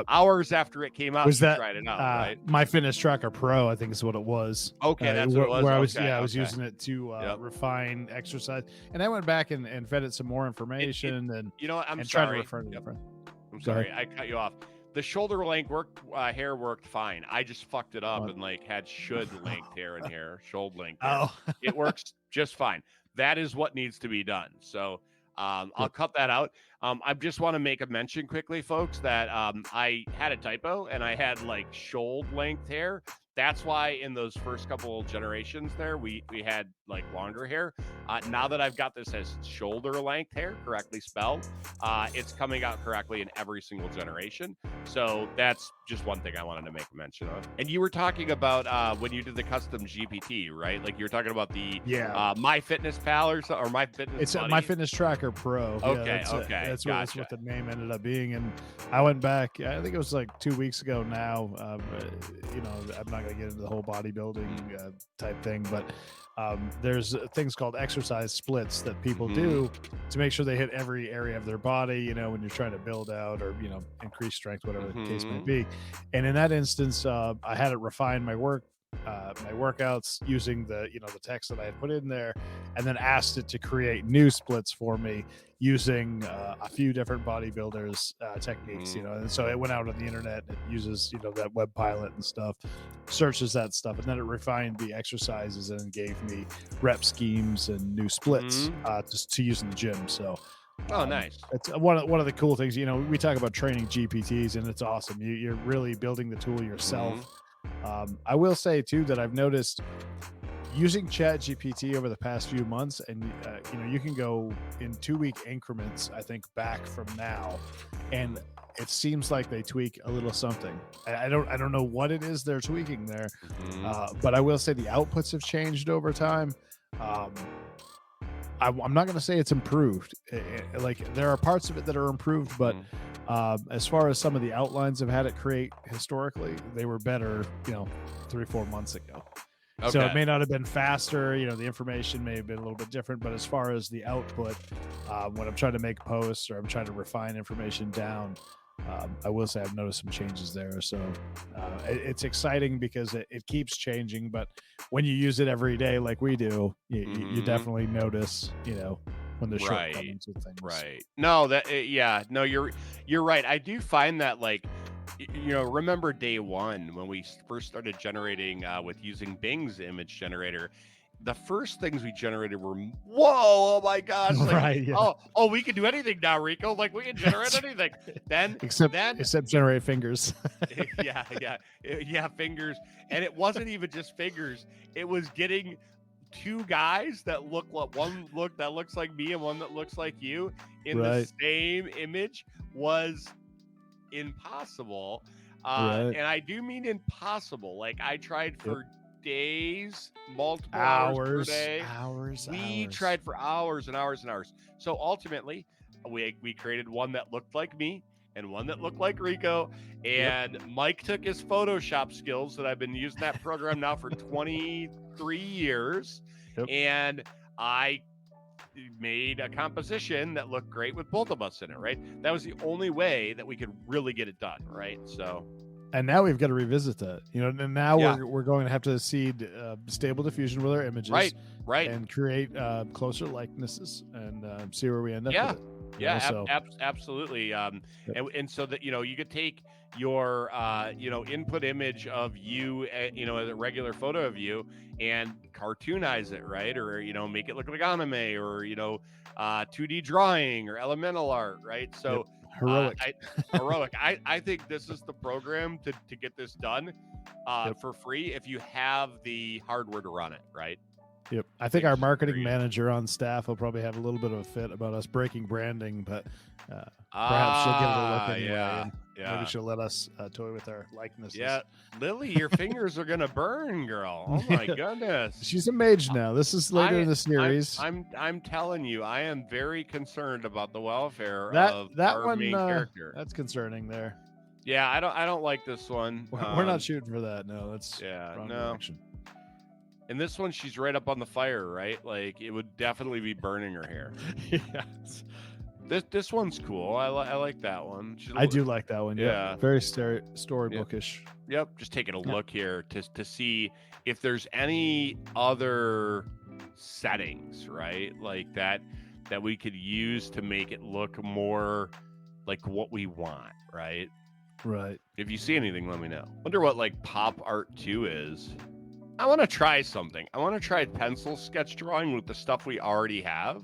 hours after it came out, you tried it out, right? My Fitness Tracker Pro, I think is what it was. Okay, that's what it was. Where I was using it to refine exercise, and I went back and fed it some more information. I'm sorry. I'm sorry, I cut you off. The shoulder length hair worked fine. I just fucked it up and like had should length hair in here, shoulder length hair. It works just fine. That is what needs to be done. So I'll cut that out. I just want to make a mention quickly, folks, that I had a typo and I had like shoulder length hair. That's why in those first couple generations there, we had like longer hair. Now that I've got this as shoulder length hair, correctly spelled, it's coming out correctly in every single generation. So that's just one thing I wanted to make a mention of. And you were talking about when you did the custom GPT, right? Like you were talking about the MyFitnessPal or MyFitness. It's a My Tracker Pro. Okay, that's what the name ended up being. And I went back, I think it was like 2 weeks ago now. I'm not going to get into the whole bodybuilding type thing, but there's things called exercise splits that people do to make sure they hit every area of their body, when you're trying to build out or, increase strength, whatever the case may be. And in that instance, I had it refine my workouts using the text that I had put in there, and then asked it to create new splits for me using a few different bodybuilders techniques, and so it went out on the internet. It uses that web pilot and stuff, searches that stuff, and then it refined the exercises and gave me rep schemes and new splits just to use in the gym. So nice. It's one of the cool things. We talk about training GPTs, and it's awesome. You're really building the tool yourself. I will say too that I've noticed using ChatGPT over the past few months, and you can go in 2-week increments, I think, back from now, and it seems like they tweak a little something. I don't know what it is they're tweaking there, but I will say the outputs have changed over time. I'm not going to say it's improved. Like there are parts of it that are improved, but as far as some of the outlines I've had it create historically, they were better, 3-4 months ago. Okay. So it may not have been faster, the information may have been a little bit different, but as far as the output, when I'm trying to make posts or I'm trying to refine information down, I will say I've noticed some changes there. So it's exciting because it keeps changing, but when you use it every day like we do, you definitely notice, when there's shortcomings with things. Right. No, you're right. I do find that like, remember day one when we first started generating with using Bing's image generator, the first things we generated were, whoa, oh my gosh. Like, oh, we can do anything now, Rico. Like we can generate anything. Except generate fingers. Yeah, fingers. And it wasn't even just fingers. It was getting two guys that look like that looks like me and one that looks like you in the same image was impossible. And I do mean impossible. Like I tried for days, multiple hours per day. We tried for hours and hours and hours. So ultimately, we created one that looked like me and one that looked like Rico. And Mike took his Photoshop skills that I've been using that program now for 23 years. And I made a composition that looked great with both of us in it, right? That was the only way that we could really get it done, right? So, and now we've got to revisit that, and now we're going to have to seed Stable Diffusion with our images, right, and create closer likenesses and see where we end up with it. Absolutely. And so that you could take your input image of you, as a regular photo of you, and cartoonize it, right? Or make it look like anime, or 2D drawing or elemental art, right? So heroic. I think this is the program to get this done for free if you have the hardware to run it, right? Yep. I think our marketing Great. manager on staff will probably have a little bit of a fit about us breaking branding, but perhaps she'll give it a look anyway. And maybe she'll let us toy with our likenesses. Yeah, Lily, your fingers are gonna burn, girl. Oh my goodness. She's a mage now. This is later in the series. I'm telling you, I am very concerned about the welfare of that our one, main character. That's concerning there. Yeah, I don't like this one. We're not shooting for that. No, that's wrong no. direction. And this one, she's right up on the fire, right? Like it would definitely be burning her hair. Yes. This one's cool. I like that one. I do like that one. Yeah. Very storybookish. Yep. Just taking a look here to see if there's any other settings, right? Like that we could use to make it look more like what we want, right? Right. If you see anything, let me know. Wonder what like pop art 2 is. I want to try something. I want to try pencil sketch drawing with the stuff we already have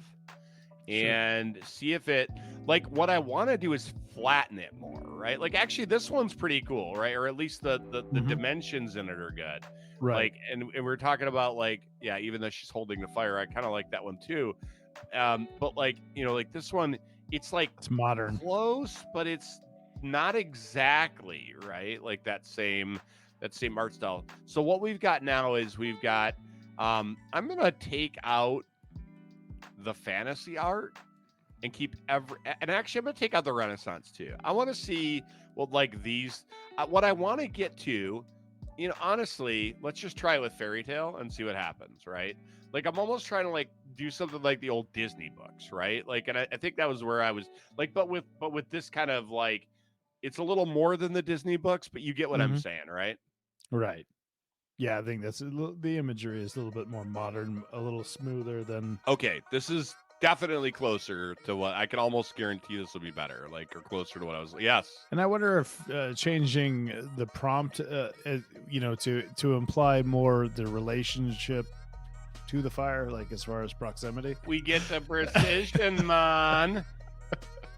and see if it, like what I want to do is flatten it more, right? Like actually this one's pretty cool, right? Or at least the dimensions in it are good. Right. Like, and we're talking about like, yeah, even though she's holding the fire, I kind of like that one too. But like, you know, like this one, it's like, it's modern, close, but it's not exactly right. Like that same art style. So what we've got now is we've got, I'm going to take out the fantasy art and keep and actually I'm going to take out the Renaissance too. I want to see what like these, what I want to get to, you know, honestly, let's just try it with fairy tale and see what happens. Right. Like I'm almost trying to like do something like the old Disney books. Right. Like, and I think that was where I was like, but with this kind of like, it's a little more than the Disney books, but you get what I'm saying. Right. Right. Yeah, I think that's the imagery is a little bit more modern, a little smoother than. Okay, this is definitely closer to what I can almost guarantee this will be better, like or closer to what I was. Yes. And I wonder if changing the prompt, you know, to imply more the relationship to the fire, like as far as proximity. We get the precision, man.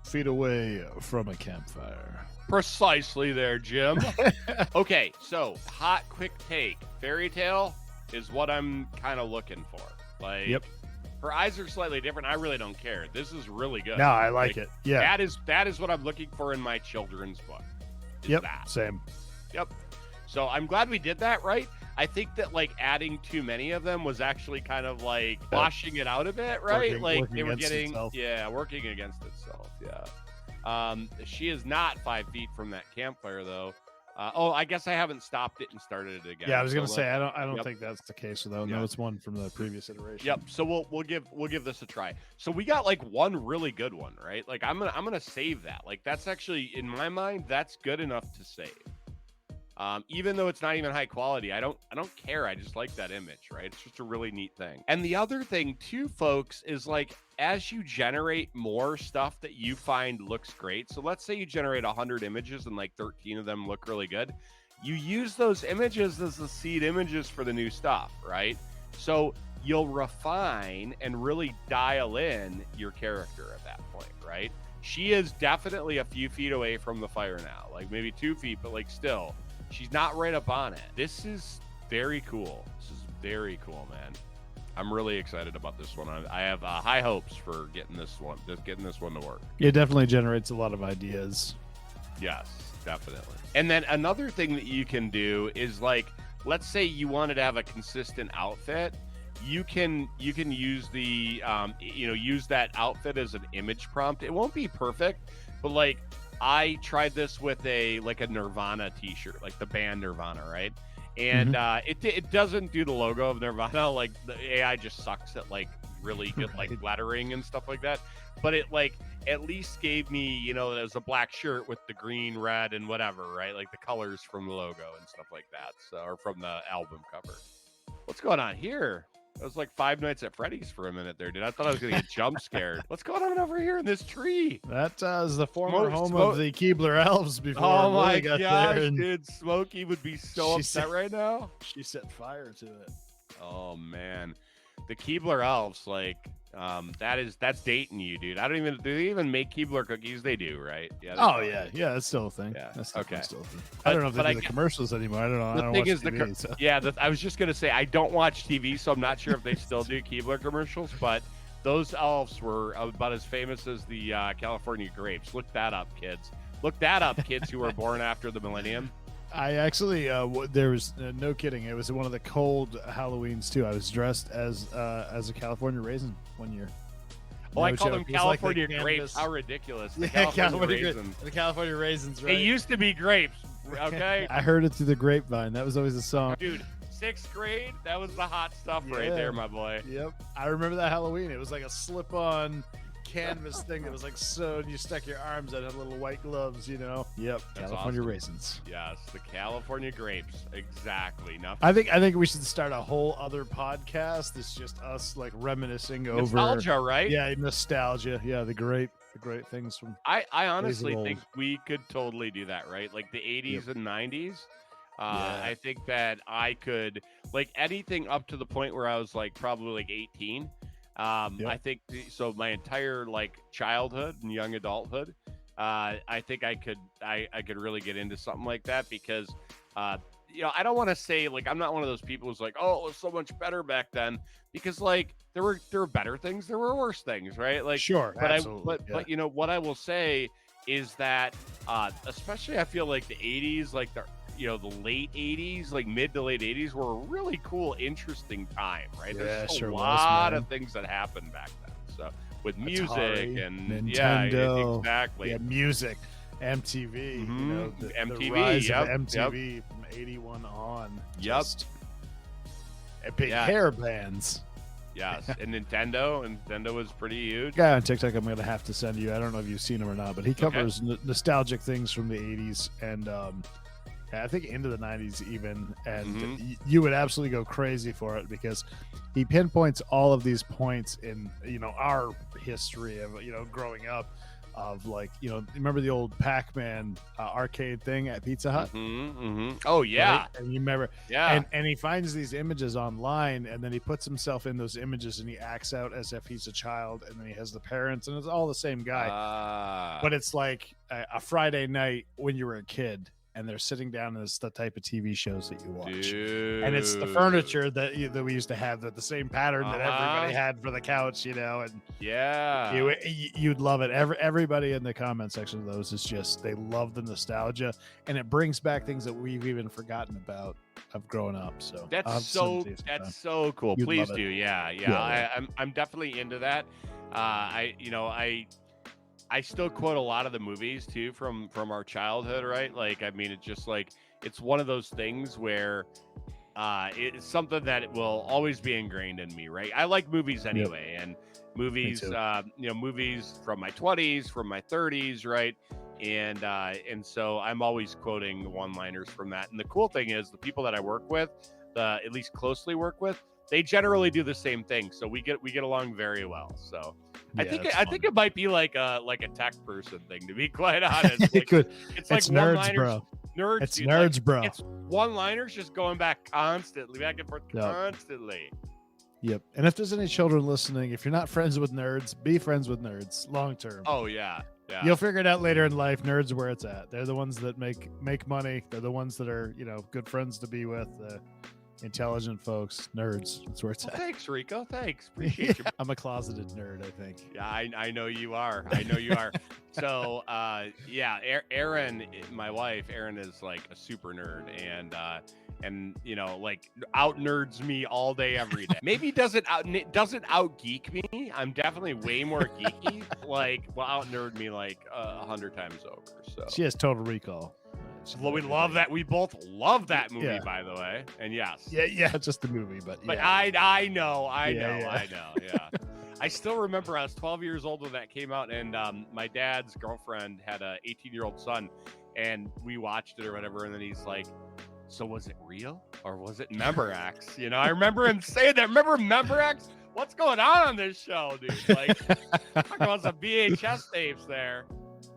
Feet away from a campfire. Precisely there, Jim. Okay, so hot, quick take. Fairy tale is what I'm kind of looking for. Like, yep. Her eyes are slightly different. I really don't care. This is really good. No, I like it. Yeah, that is what I'm looking for in my children's book. Yep, same. Yep. So I'm glad we did that, right? I think that like adding too many of them was actually kind of like washing it out a bit, right? Working they were getting working against itself. Yeah. She is not 5 feet from that campfire though. I guess I haven't stopped it and started it again. Yeah, I was gonna say I don't think that's the case though. No, it's one from the previous iteration. Yep. So we'll give this a try. So we got like one really good one, right? Like I'm gonna save that. Like that's actually in my mind that's good enough to save. Even though it's not even high quality, I don't care. I just like that image, right? It's just a really neat thing. And the other thing too, folks, is like as you generate more stuff that you find looks great. So let's say you generate 100 images and like 13 of them look really good. You use those images as the seed images for the new stuff, right? So you'll refine and really dial in your character at that point, right? She is definitely a few feet away from the fire now, like maybe 2 feet, but like still. She's not right up on it. This is very cool. This is very cool, man. I'm really excited about this one. I have high hopes for getting this one to work. It definitely generates a lot of ideas. Yes, definitely. And then another thing that you can do is like, let's say you wanted to have a consistent outfit. You can use the use that outfit as an image prompt. It won't be perfect, but like I tried this with a Nirvana t-shirt, like the band Nirvana, right? And it doesn't do the logo of Nirvana. Like the AI just sucks at like really good like lettering and stuff like that. But it like at least gave me, you know, it was a black shirt with the green, red, and whatever, right? Like the colors from the logo and stuff like that. So, or from the album cover. What's going on here? It was like Five Nights at Freddy's for a minute there, dude. I thought I was going to get jump scared. What's going on over here in this tree? That is the former home of the Keebler Elves before. Oh my gosh, dude. Smokey would be so upset right now. She set fire to it. Oh, man. the Keebler elves, like, that's dating you, dude. Do they even make Keebler cookies? They do, right? Yeah. Oh yeah, that's still a thing. Yeah. That's Okay. Still a thing. I don't know if they do the commercials anymore. I don't know. The thing is, so. I was just gonna say I don't watch TV, so I'm not sure if they still do Keebler commercials, but those elves were about as famous as the California grapes. Look that up, kids. Look that up, kids who were born after the millennium. I actually, there was no kidding. It was one of the cold Halloweens too. I was dressed as a California raisin one year. Oh, I call them California grapes. How ridiculous! The California raisins. The California raisins. Right? It used to be grapes. Okay. I heard it through the grapevine. That was always a song. Dude, 6th grade. That was the hot stuff right there, my boy. Yep. I remember that Halloween. It was like a slip-on canvas thing that was like sewed. You stuck your arms out, had little white gloves, you know. Yep. That's California awesome. Raisins. Yes, the California grapes. Exactly. Nothing. I think we should start a whole other podcast. It's just us like reminiscing over nostalgia, right? Yeah, nostalgia. Yeah, the great things from. I honestly think we could totally do that, right? Like the 80s and 90s. I think that I could, like, anything up to the point where I was like probably like 18. I think so. My entire like childhood and young adulthood, I think I could really get into something like that because, I don't want to say like I'm not one of those people who's like, oh, it was so much better back then, because like there were better things, there were worse things, right? Like sure, but absolutely. But what I will say is that especially I feel like the 80s, like the late 80s, like mid to late 80s were a really cool, interesting time, right? There's a lot of things that happened back then. So with music Atari, and Nintendo, exactly. Yeah, music, MTV, MTV, the rise of MTV from 81 on. Just big hair bands. Yes, and Nintendo was pretty huge. Guy on TikTok I'm going to have to send you. I don't know if you've seen him or not, but he covers nostalgic things from the 80s and I think into the 90s even, and you would absolutely go crazy for it because he pinpoints all of these points in our history of growing up, of like remember the old Pac-Man arcade thing at Pizza Hut? Oh yeah, right? And you remember? Yeah. And he finds these images online, and then he puts himself in those images, and he acts out as if he's a child, and then he has the parents, and it's all the same guy. But it's like a Friday night when you were a kid. And they're sitting down, and it's the type of TV shows that you watch. Dude. And it's the furniture that we used to have, that the same pattern that everybody had for the couch, and you'd love it. Everybody in the comment section of those is just, they love the nostalgia, and it brings back things that we've even forgotten about of growing up. So that's so cool. You'd Please do. Yeah. I'm definitely into that. I still quote a lot of the movies too from our childhood, right? Like, I mean, it's just like, it's one of those things where it's something that will always be ingrained in me, right? I like movies anyway, and movies, movies from my 20s, from my 30s, right? And so I'm always quoting one-liners from that. And the cool thing is, the people that I work with, at least closely work with, they generally do the same thing. So we get along very well. So I think it might be like a tech person thing, to be quite honest. Like, it could. It's like nerds, bro. Nerds. It's dude. nerds, like, bro. It's one-liners just going back constantly, back and forth constantly. Yep. And if there's any children listening, if you're not friends with nerds, be friends with nerds long term. Oh yeah. Yeah. You'll figure it out later in life. Nerds are where it's at. They're the ones that make money. They're the ones that are, good friends to be with. Intelligent folks, nerds. That's where it's at. Thanks, Rico. Thanks. Appreciate you. I'm a closeted nerd, I think. Yeah, I know you are. So, Erin, my wife, Erin is like a super nerd, and like out nerds me all day, every day. Maybe doesn't out geek me. I'm definitely way more geeky. Out nerd me like 100 times over. So she has Total Recall. Well, we love that. We both love that movie, by the way. And yes. Yeah, just the movie, but I know. Yeah. I still remember I was 12 years old when that came out, and my dad's girlfriend had a 18-year-old son, and we watched it or whatever, and then he's like, so was it real or was it Memorex? I remember him saying that. Remember Memorex? What's going on this show, dude? Like, talk about some VHS tapes there.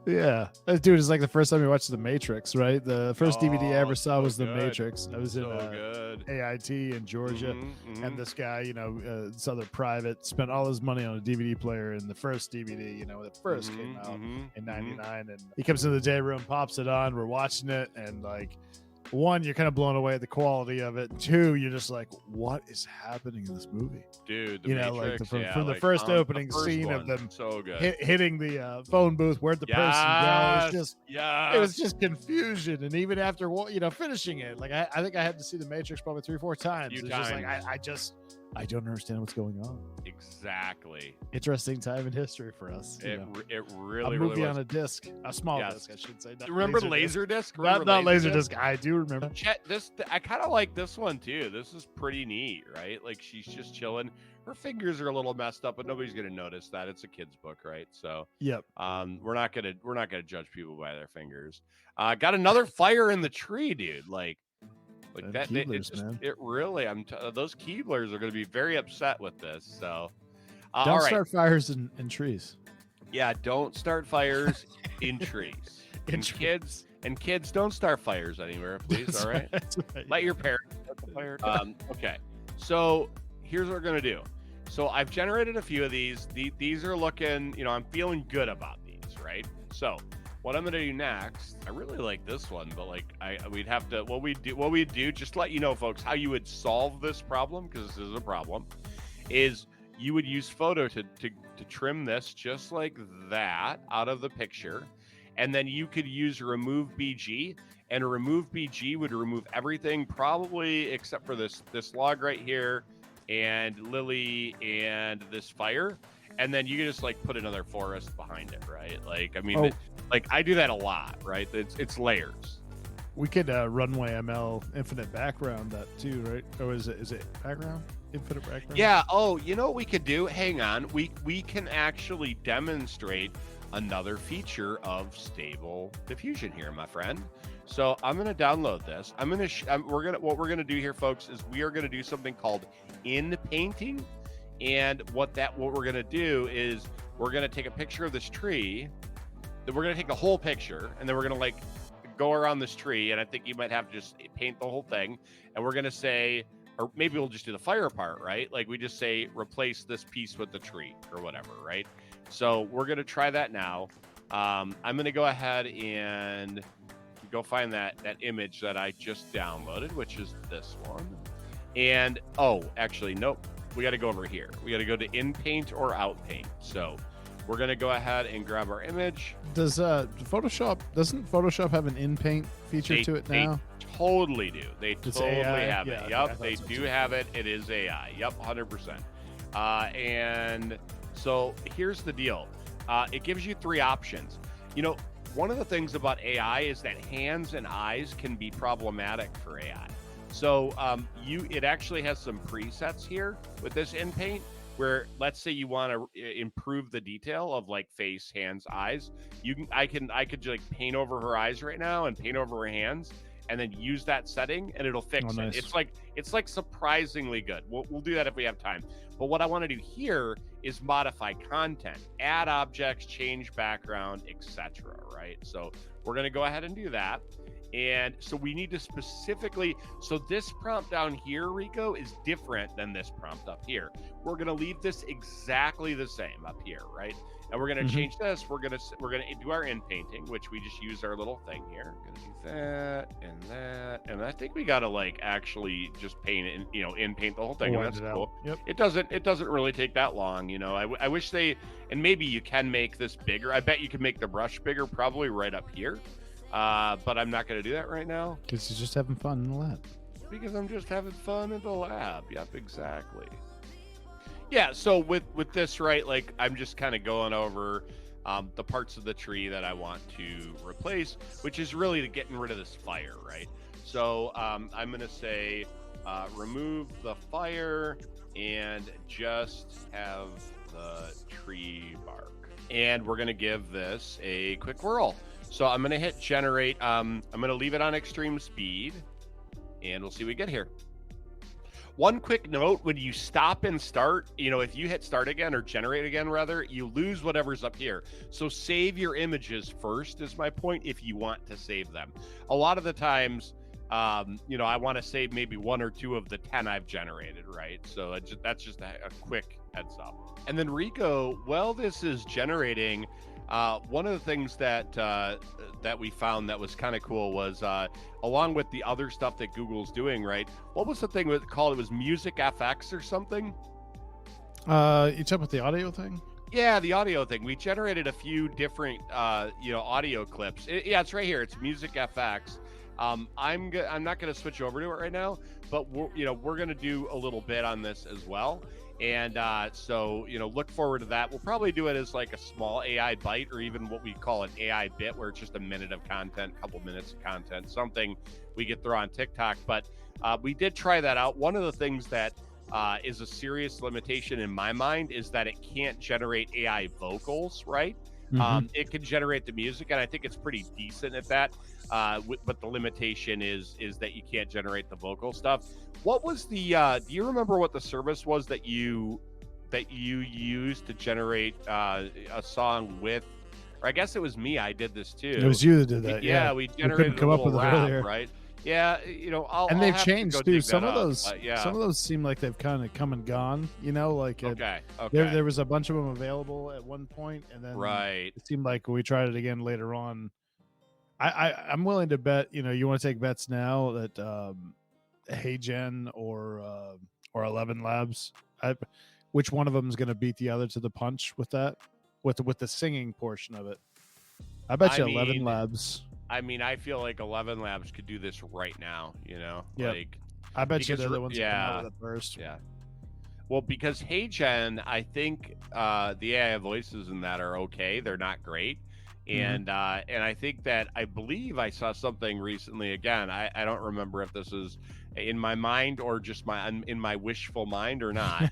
Yeah, that dude is like the first time we watched The Matrix, right? The first DVD I ever saw so was The good. Matrix. I was So in good. AIT in Georgia, Mhm, and mhm. this guy, this other private, spent all his money on a DVD player in the first DVD, when it first came out in '99, and he comes into the day room, pops it on, we're watching it, and like, one, you're kind of blown away at the quality of it. Two, you're just like, what is happening in this movie? Dude, the like Matrix, from the first opening scene of them so good. hitting the phone booth, where'd the person go? It was just confusion. And even after finishing it, like I think I had to see the Matrix probably 3-4 times. It's just like I don't understand what's going on. Exactly. Interesting time in history for us. It really, a movie really was. on a disc, a small disc, I should say. Do you remember Laserdisc? Not Laserdisc. I do remember. I kind of like this one too. This is pretty neat, right? Like she's just chilling. Her fingers are a little messed up, but nobody's gonna notice that. It's a kid's book, right? So yep. We're not gonna judge people by their fingers. Got another fire in the tree, dude. Like that. It really. Those Keeblers are gonna be very upset with this. So don't start fires in trees. Yeah, don't start fires in trees. Kids, don't start fires anywhere, please. That's all right? Right. Let your parents start the fire. Okay. So here's what we're gonna do. So I've generated a few of these. These are looking, I'm feeling good about these, right? So what I'm gonna do next, I really like this one, but like we'd have to what we'd do, just to let you know, folks, how you would solve this problem, because this is a problem, is you would use photo to trim this just like that out of the picture. And then you could use remove BG, and a remove BG would remove everything, probably except for this log right here, and Lily, and this fire. And then you can just like put another forest behind it, right? Like, I mean, like I do that a lot, right? It's layers. We could runway ML infinite background that too, right? Or is it background? Infinite background? Yeah. Oh, you know what we could do? Hang on. We can actually demonstrate another feature of Stable Diffusion here, my friend. So I'm going to download this. What we're going to do here, folks, is we are going to do something called in painting. And what we're going to do is we're going to take a picture of this tree. Then we're going to take the whole picture, and then we're going to like go around this tree. And I think you might have to just paint the whole thing. And we're going to say, or maybe we'll just do the fire part, right? Like we just say, replace this piece with the tree or whatever, right? So we're going to try that now. I'm going to go ahead and go find that image that I just downloaded, which is this one. And, actually, nope. We got to go over here. We got to go to in paint or out paint. So we're going to go ahead and grab our image. Doesn't Photoshop have an in paint feature to it now? They totally do. They totally have it. Yeah, yep. They do have it. It is AI. Yep. 100%. And so here's the deal. It gives you 3 options. One of the things about AI is that hands and eyes can be problematic for AI. So it actually has some presets here with this in paint, where let's say you want to improve the detail of like face, hands, eyes. I could just like paint over her eyes right now and paint over her hands, and then use that setting, and it'll fix it. Nice. It's like surprisingly good. We'll do that if we have time. But what I want to do here is modify content, add objects, change background, etc. Right? So we're going to go ahead and do that. And so we need to specifically, so this prompt down here, Rico, is different than this prompt up here. We're going to leave this exactly the same up here, right? And we're going to change this. We're going to do our in painting, which we just use our little thing here. Going to do that and that. And I think we got to like actually just paint it, in paint the whole thing. And that's cool. Yep. It doesn't really take that long. I wish and maybe you can make this bigger. I bet you can make the brush bigger, probably right up here. But I'm not going to do that right now. Because you're just having fun in the lab. Because I'm just having fun in the lab. Yep, exactly. Yeah, so with this, right, like I'm just kind of going over the parts of the tree that I want to replace, which is really getting rid of this fire, right? So I'm going to say remove the fire and just have the tree bark. And we're going to give this a quick whirl. So I'm going to hit generate. I'm going to leave it on extreme speed, and we'll see what we get here. One quick note, when you stop and start, if you hit start again or generate again, rather, you lose whatever's up here. So save your images first is my point if you want to save them. A lot of the times, I want to save maybe 1 or 2 of the 10 I've generated, right? So that's just a quick heads up. And then Rico, while this is generating, one of the things that we found that was kind of cool was along with the other stuff that Google's doing, right? What was the thing called? It was Music FX or something? You talking about the audio thing? Yeah, the audio thing. We generated a few different audio clips. Yeah, it's right here. It's Music FX. I'm not going to switch over to it right now, but we're going to do a little bit on this as well. And so look forward to that. We'll probably do it as like a small AI bite, or even what we call an AI bit, where it's just a minute of content, a couple minutes of content, something we could throw on TikTok. But we did try that out. One of the things that is a serious limitation in my mind is that it can't generate AI vocals, right? Mm-hmm. It can generate the music, and I think it's pretty decent at that. But the limitation is that you can't generate the vocal stuff. What was the? Do you remember what the service was that you used to generate a song with? Or I guess it was me. I did this too. It was you that did that. Yeah, we generated a little rap, right? Yeah, they've changed too. Some of those seem like they've kind of come and gone. Okay. There was a bunch of them available at one point, and then it seemed like we tried it again later on. I'm willing to bet. You want to take bets now that HeyGen or 11 Labs, which one of them is going to beat the other to the punch with that, with the singing portion of it? I bet you 11 Labs. I mean, I feel like 11 Labs could do this right now, Yeah. I bet you they're the ones that come out with it first. Yeah. Well, because HeyGen, I think the AI voices in that are okay. They're not great. And I think that I believe I saw something recently. Again, I don't remember if this is in my mind or just in my wishful mind or not,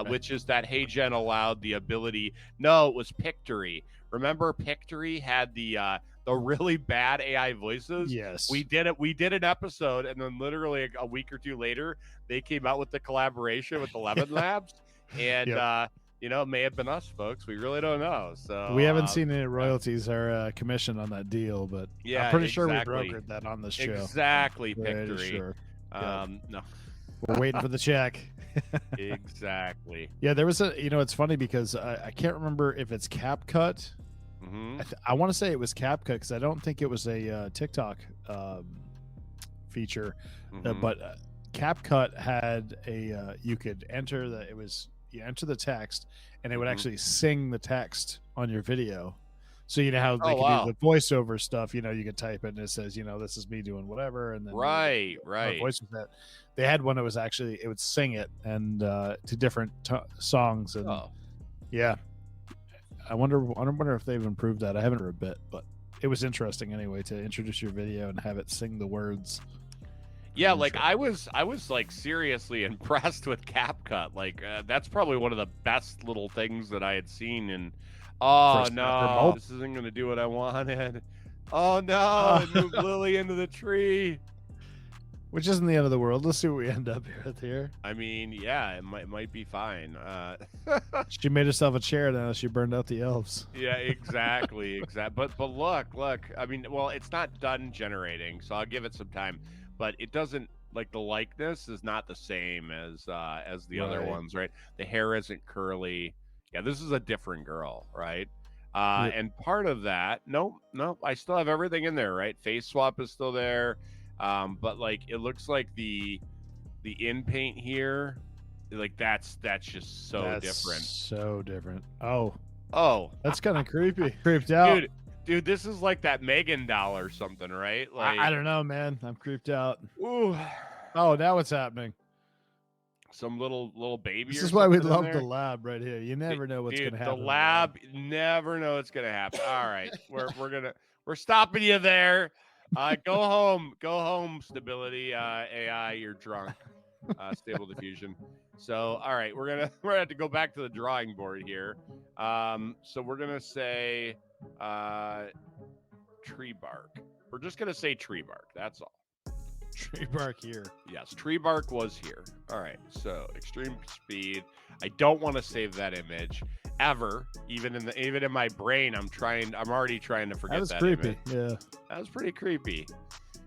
which is that HeyGen allowed the ability. No, it was Pictory. Remember, Pictory had the really bad AI voices. Yes, we did it. We did an episode, and then literally a week or two later, they came out with the collaboration with 11 Labs, and it may have been us, folks. We really don't know. So we haven't seen any royalties or commission on that deal, but I'm pretty sure we brokered that on this show. Exactly, Pictory. Sure. No, we're waiting for the check. Exactly. Yeah, there was it's funny because I can't remember if it's CapCut. Mm-hmm. I want to say it was CapCut because I don't think it was a TikTok feature, but CapCut had you could enter you enter the text and it would actually sing the text on your video. So how they can do the voiceover stuff, you could type it and it says, this is me doing whatever, and then right. Voice with that. They had one that was actually it would sing it and to different songs, and I wonder if they've improved that. I haven't heard a bit, but it was interesting anyway to introduce your video and have it sing the words. Yeah, like I was like seriously impressed with CapCut. Like that's probably one of the best little things that I had seen. And this isn't going to do what I wanted. Oh no, it moved Lily into the tree. Which isn't the end of the world. Let's see what we end up with here. I mean, yeah, it might be fine. She made herself a chair now. She burned out the elves. Yeah, exactly. But look. I mean, well, it's not done generating, so I'll give it some time. But it doesn't, like, the likeness is not the same as the other ones, right? The hair isn't curly. Yeah, this is a different girl, right? And part of that, no, I still have everything in there, right? Face swap is still there. But like it looks like the in paint here, like that's just so different. So different. Oh, that's kind of creepy. Creeped out. Dude, this is like that Megan doll or something, right? Like I don't know, man. I'm creeped out. Ooh. Oh, now what's happening? Some little baby. This is why we love the lab right here. You never know what's gonna happen. The lab, never know what's gonna happen. All right, we're stopping you there. Go home, Stability AI. You're drunk. Stable Diffusion. So, all right, we're gonna have to go back to the drawing board here. So we're gonna say tree bark. We're just gonna say tree bark. That's all. Tree bark here. Yes, tree bark was here. All right, so extreme speed. I don't want to save that image ever. Even in my brain, I'm already trying to forget that creepy. image. Yeah, that was pretty creepy.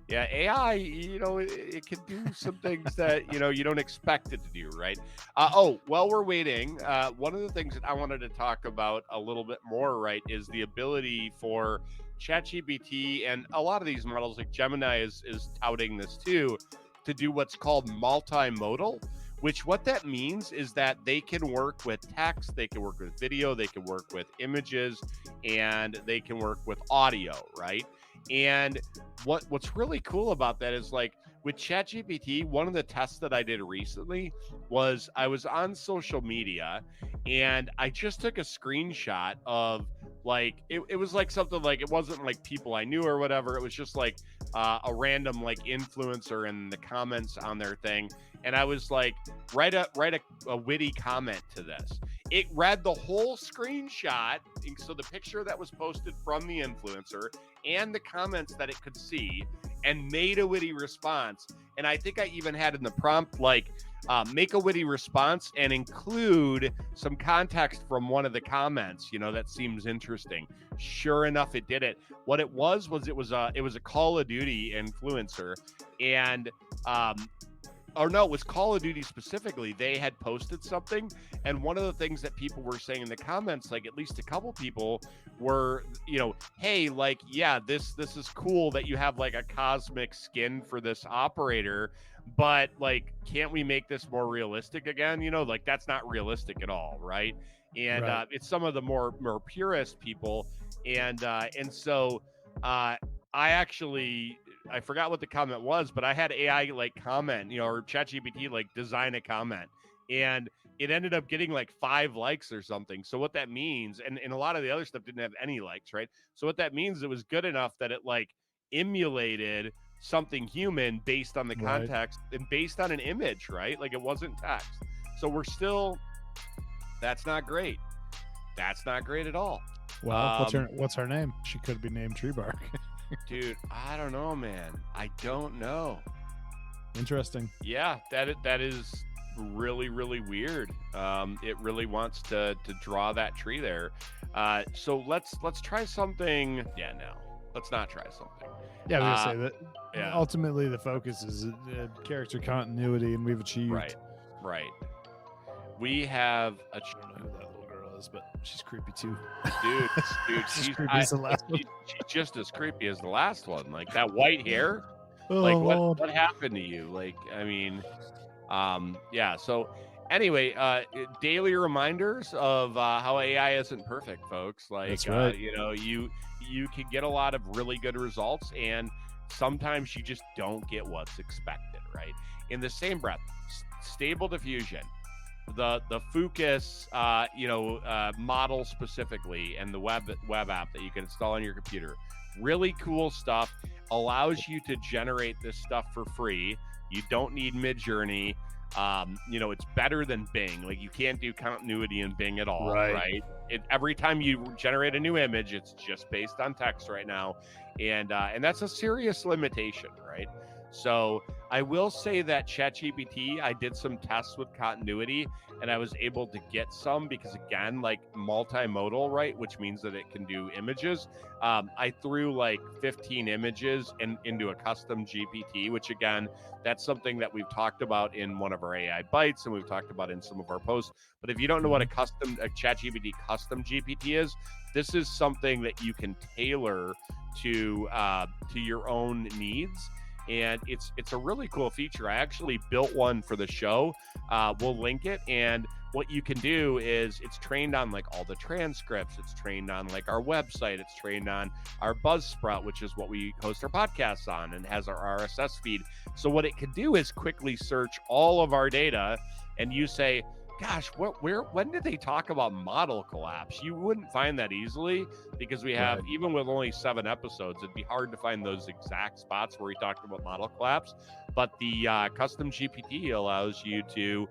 Yeah, AI, it can do some things that, you don't expect it to do, right? While we're waiting, one of the things that I wanted to talk about a little bit more, right, is the ability for ChatGPT and a lot of these models, like Gemini is touting this too, to do what's called multimodal, which what that means is that they can work with text, they can work with video, they can work with images, and they can work with audio, right? And what's really cool about that is, like, with ChatGPT, one of the tests that I did recently was I was on social media and I just took a screenshot of, like, it was like something like, it wasn't like people I knew or whatever. It was just like a random like influencer in the comments on their thing. And I was like, write a witty comment to this. It read the whole screenshot. So the picture that was posted from the influencer and the comments that it could see, and made a witty response. And I think I even had in the prompt, like, make a witty response and include some context from one of the comments, that seems interesting. Sure enough, it did it. What it was it was a Call of Duty influencer, and it was Call of Duty specifically. They had posted something, and one of the things that people were saying in the comments, like at least a couple people were, hey, like, yeah, this is cool that you have like a cosmic skin for this operator, but like, can't we make this more realistic again? Like, that's not realistic at all, right? And Right. It's some of the more purist people, and so I forgot what the comment was, but I had AI like comment, or ChatGPT like design a comment, and it ended up getting like 5 likes or something. So what that means, and a lot of the other stuff didn't have any likes, right? So what that means, it was good enough that it like emulated something human based on the context and based on an image, right? Like, it wasn't text. So that's not great. That's not great at all. Well, what's her name? She could be named Tree Bark. Dude, I don't know, man. I don't know. Interesting. Yeah, that is really, really weird. It really wants to draw that tree there. So let's try something. Yeah, no, let's not try something. Yeah, I was gonna say that. Yeah. Ultimately, the focus is character continuity, and we've achieved. Right. We have I don't know who that little girl is, but she's creepy too. Dude, she's creepy as the last one. She's just as creepy as the last one. Like, that white hair. Oh, Like, Lord. what happened to you? Like, I mean, yeah. So anyway, daily reminders of how AI isn't perfect, folks. Like, That's right. You can get a lot of really good results, and sometimes you just don't get what's expected, right? In the same breath, Stable Diffusion, the Focus, model specifically, and the web app that you can install on your computer. Really cool stuff. Allows you to generate this stuff for free. You don't need Midjourney. It's better than Bing. Like, you can't do continuity in Bing at all, right? Every time you generate a new image, it's just based on text right now, and that's a serious limitation, right? So I will say that ChatGPT, I did some tests with continuity, and I was able to get some because, again, like, multimodal, right, which means that it can do images. I threw like 15 images into a custom GPT, which, again, that's something that we've talked about in one of our AI bites, and we've talked about in some of our posts. But if you don't know what a ChatGPT custom GPT is, this is something that you can tailor to your own needs. And it's a really cool feature. I actually built one for the show. We'll link it. And what you can do is, it's trained on like all the transcripts. It's trained on like our website. It's trained on our Buzzsprout, which is what we host our podcasts on, and has our RSS feed. So what it can do is quickly search all of our data, and you say, gosh, when did they talk about model collapse? You wouldn't find that easily, because we have, even with only 7 episodes, it'd be hard to find those exact spots where we talked about model collapse. But the custom GPT allows you to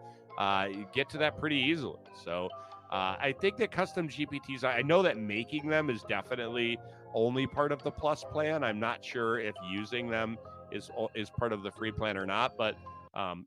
get to that pretty easily. So I think that custom GPTs, I know that making them is definitely only part of the Plus plan. I'm not sure if using them is part of the free plan or not, but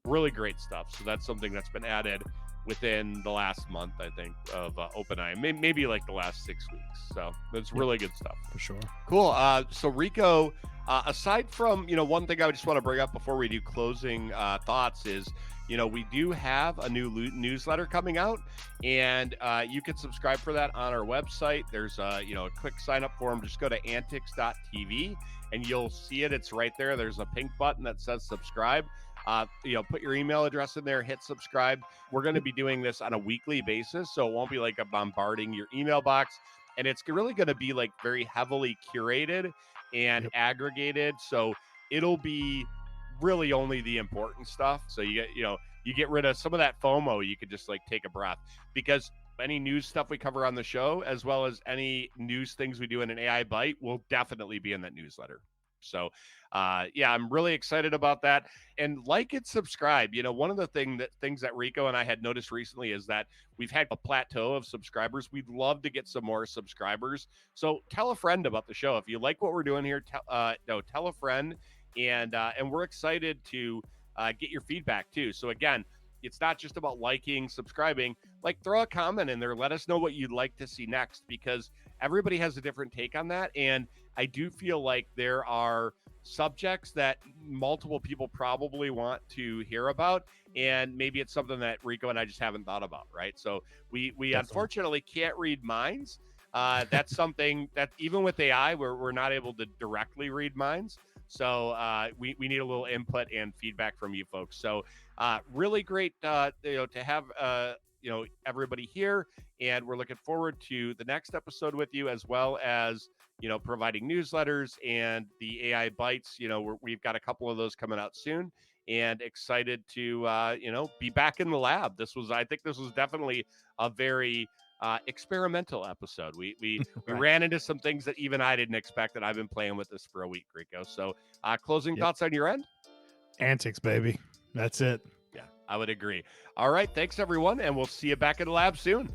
really great stuff. So that's something that's been added within the last month, I think, of OpenAI, maybe like the last 6 weeks. So that's really good stuff. For sure. Cool. So Rico, aside from, one thing I just want to bring up before we do closing thoughts is, we do have a new newsletter coming out, and you can subscribe for that on our website. There's a quick sign up form. Just go to antics.tv and you'll see it. It's right there. There's a pink button that says subscribe. Put your email address in there, hit subscribe. We're going to be doing this on a weekly basis, so it won't be like a bombarding your email box. And it's really going to be like very heavily curated and aggregated. So it'll be really only the important stuff. So you get rid of some of that FOMO. You could just like take a breath, because any news stuff we cover on the show, as well as any news things we do in an AI Bite, will definitely be in that newsletter. So I'm really excited about that. And like and subscribe. One of the things that Rico and I had noticed recently is that we've had a plateau of subscribers. We'd love to get some more subscribers. So tell a friend about the show. If you like what we're doing here, tell a friend. And we're excited to get your feedback too. So again, it's not just about liking, subscribing, like throw a comment in there. Let us know what you'd like to see next, because everybody has a different take on that. And I do feel like there are subjects that multiple people probably want to hear about, and maybe it's something that Rico and I just haven't thought about, right? So we unfortunately can't read minds. That's something that even with AI, we're not able to directly read minds. So we need a little input and feedback from you folks. So really great to have everybody here, and we're looking forward to the next episode with you, as well as providing newsletters and the AI bites. We've got a couple of those coming out soon, and excited to be back in the lab. I think this was definitely a very experimental episode. We ran into some things that even I didn't expect, and I've been playing with this for a week, Rico. So closing thoughts on your end? Antics, baby. That's it. Yeah, I would agree. All right. Thanks, everyone. And we'll see you back in the lab soon.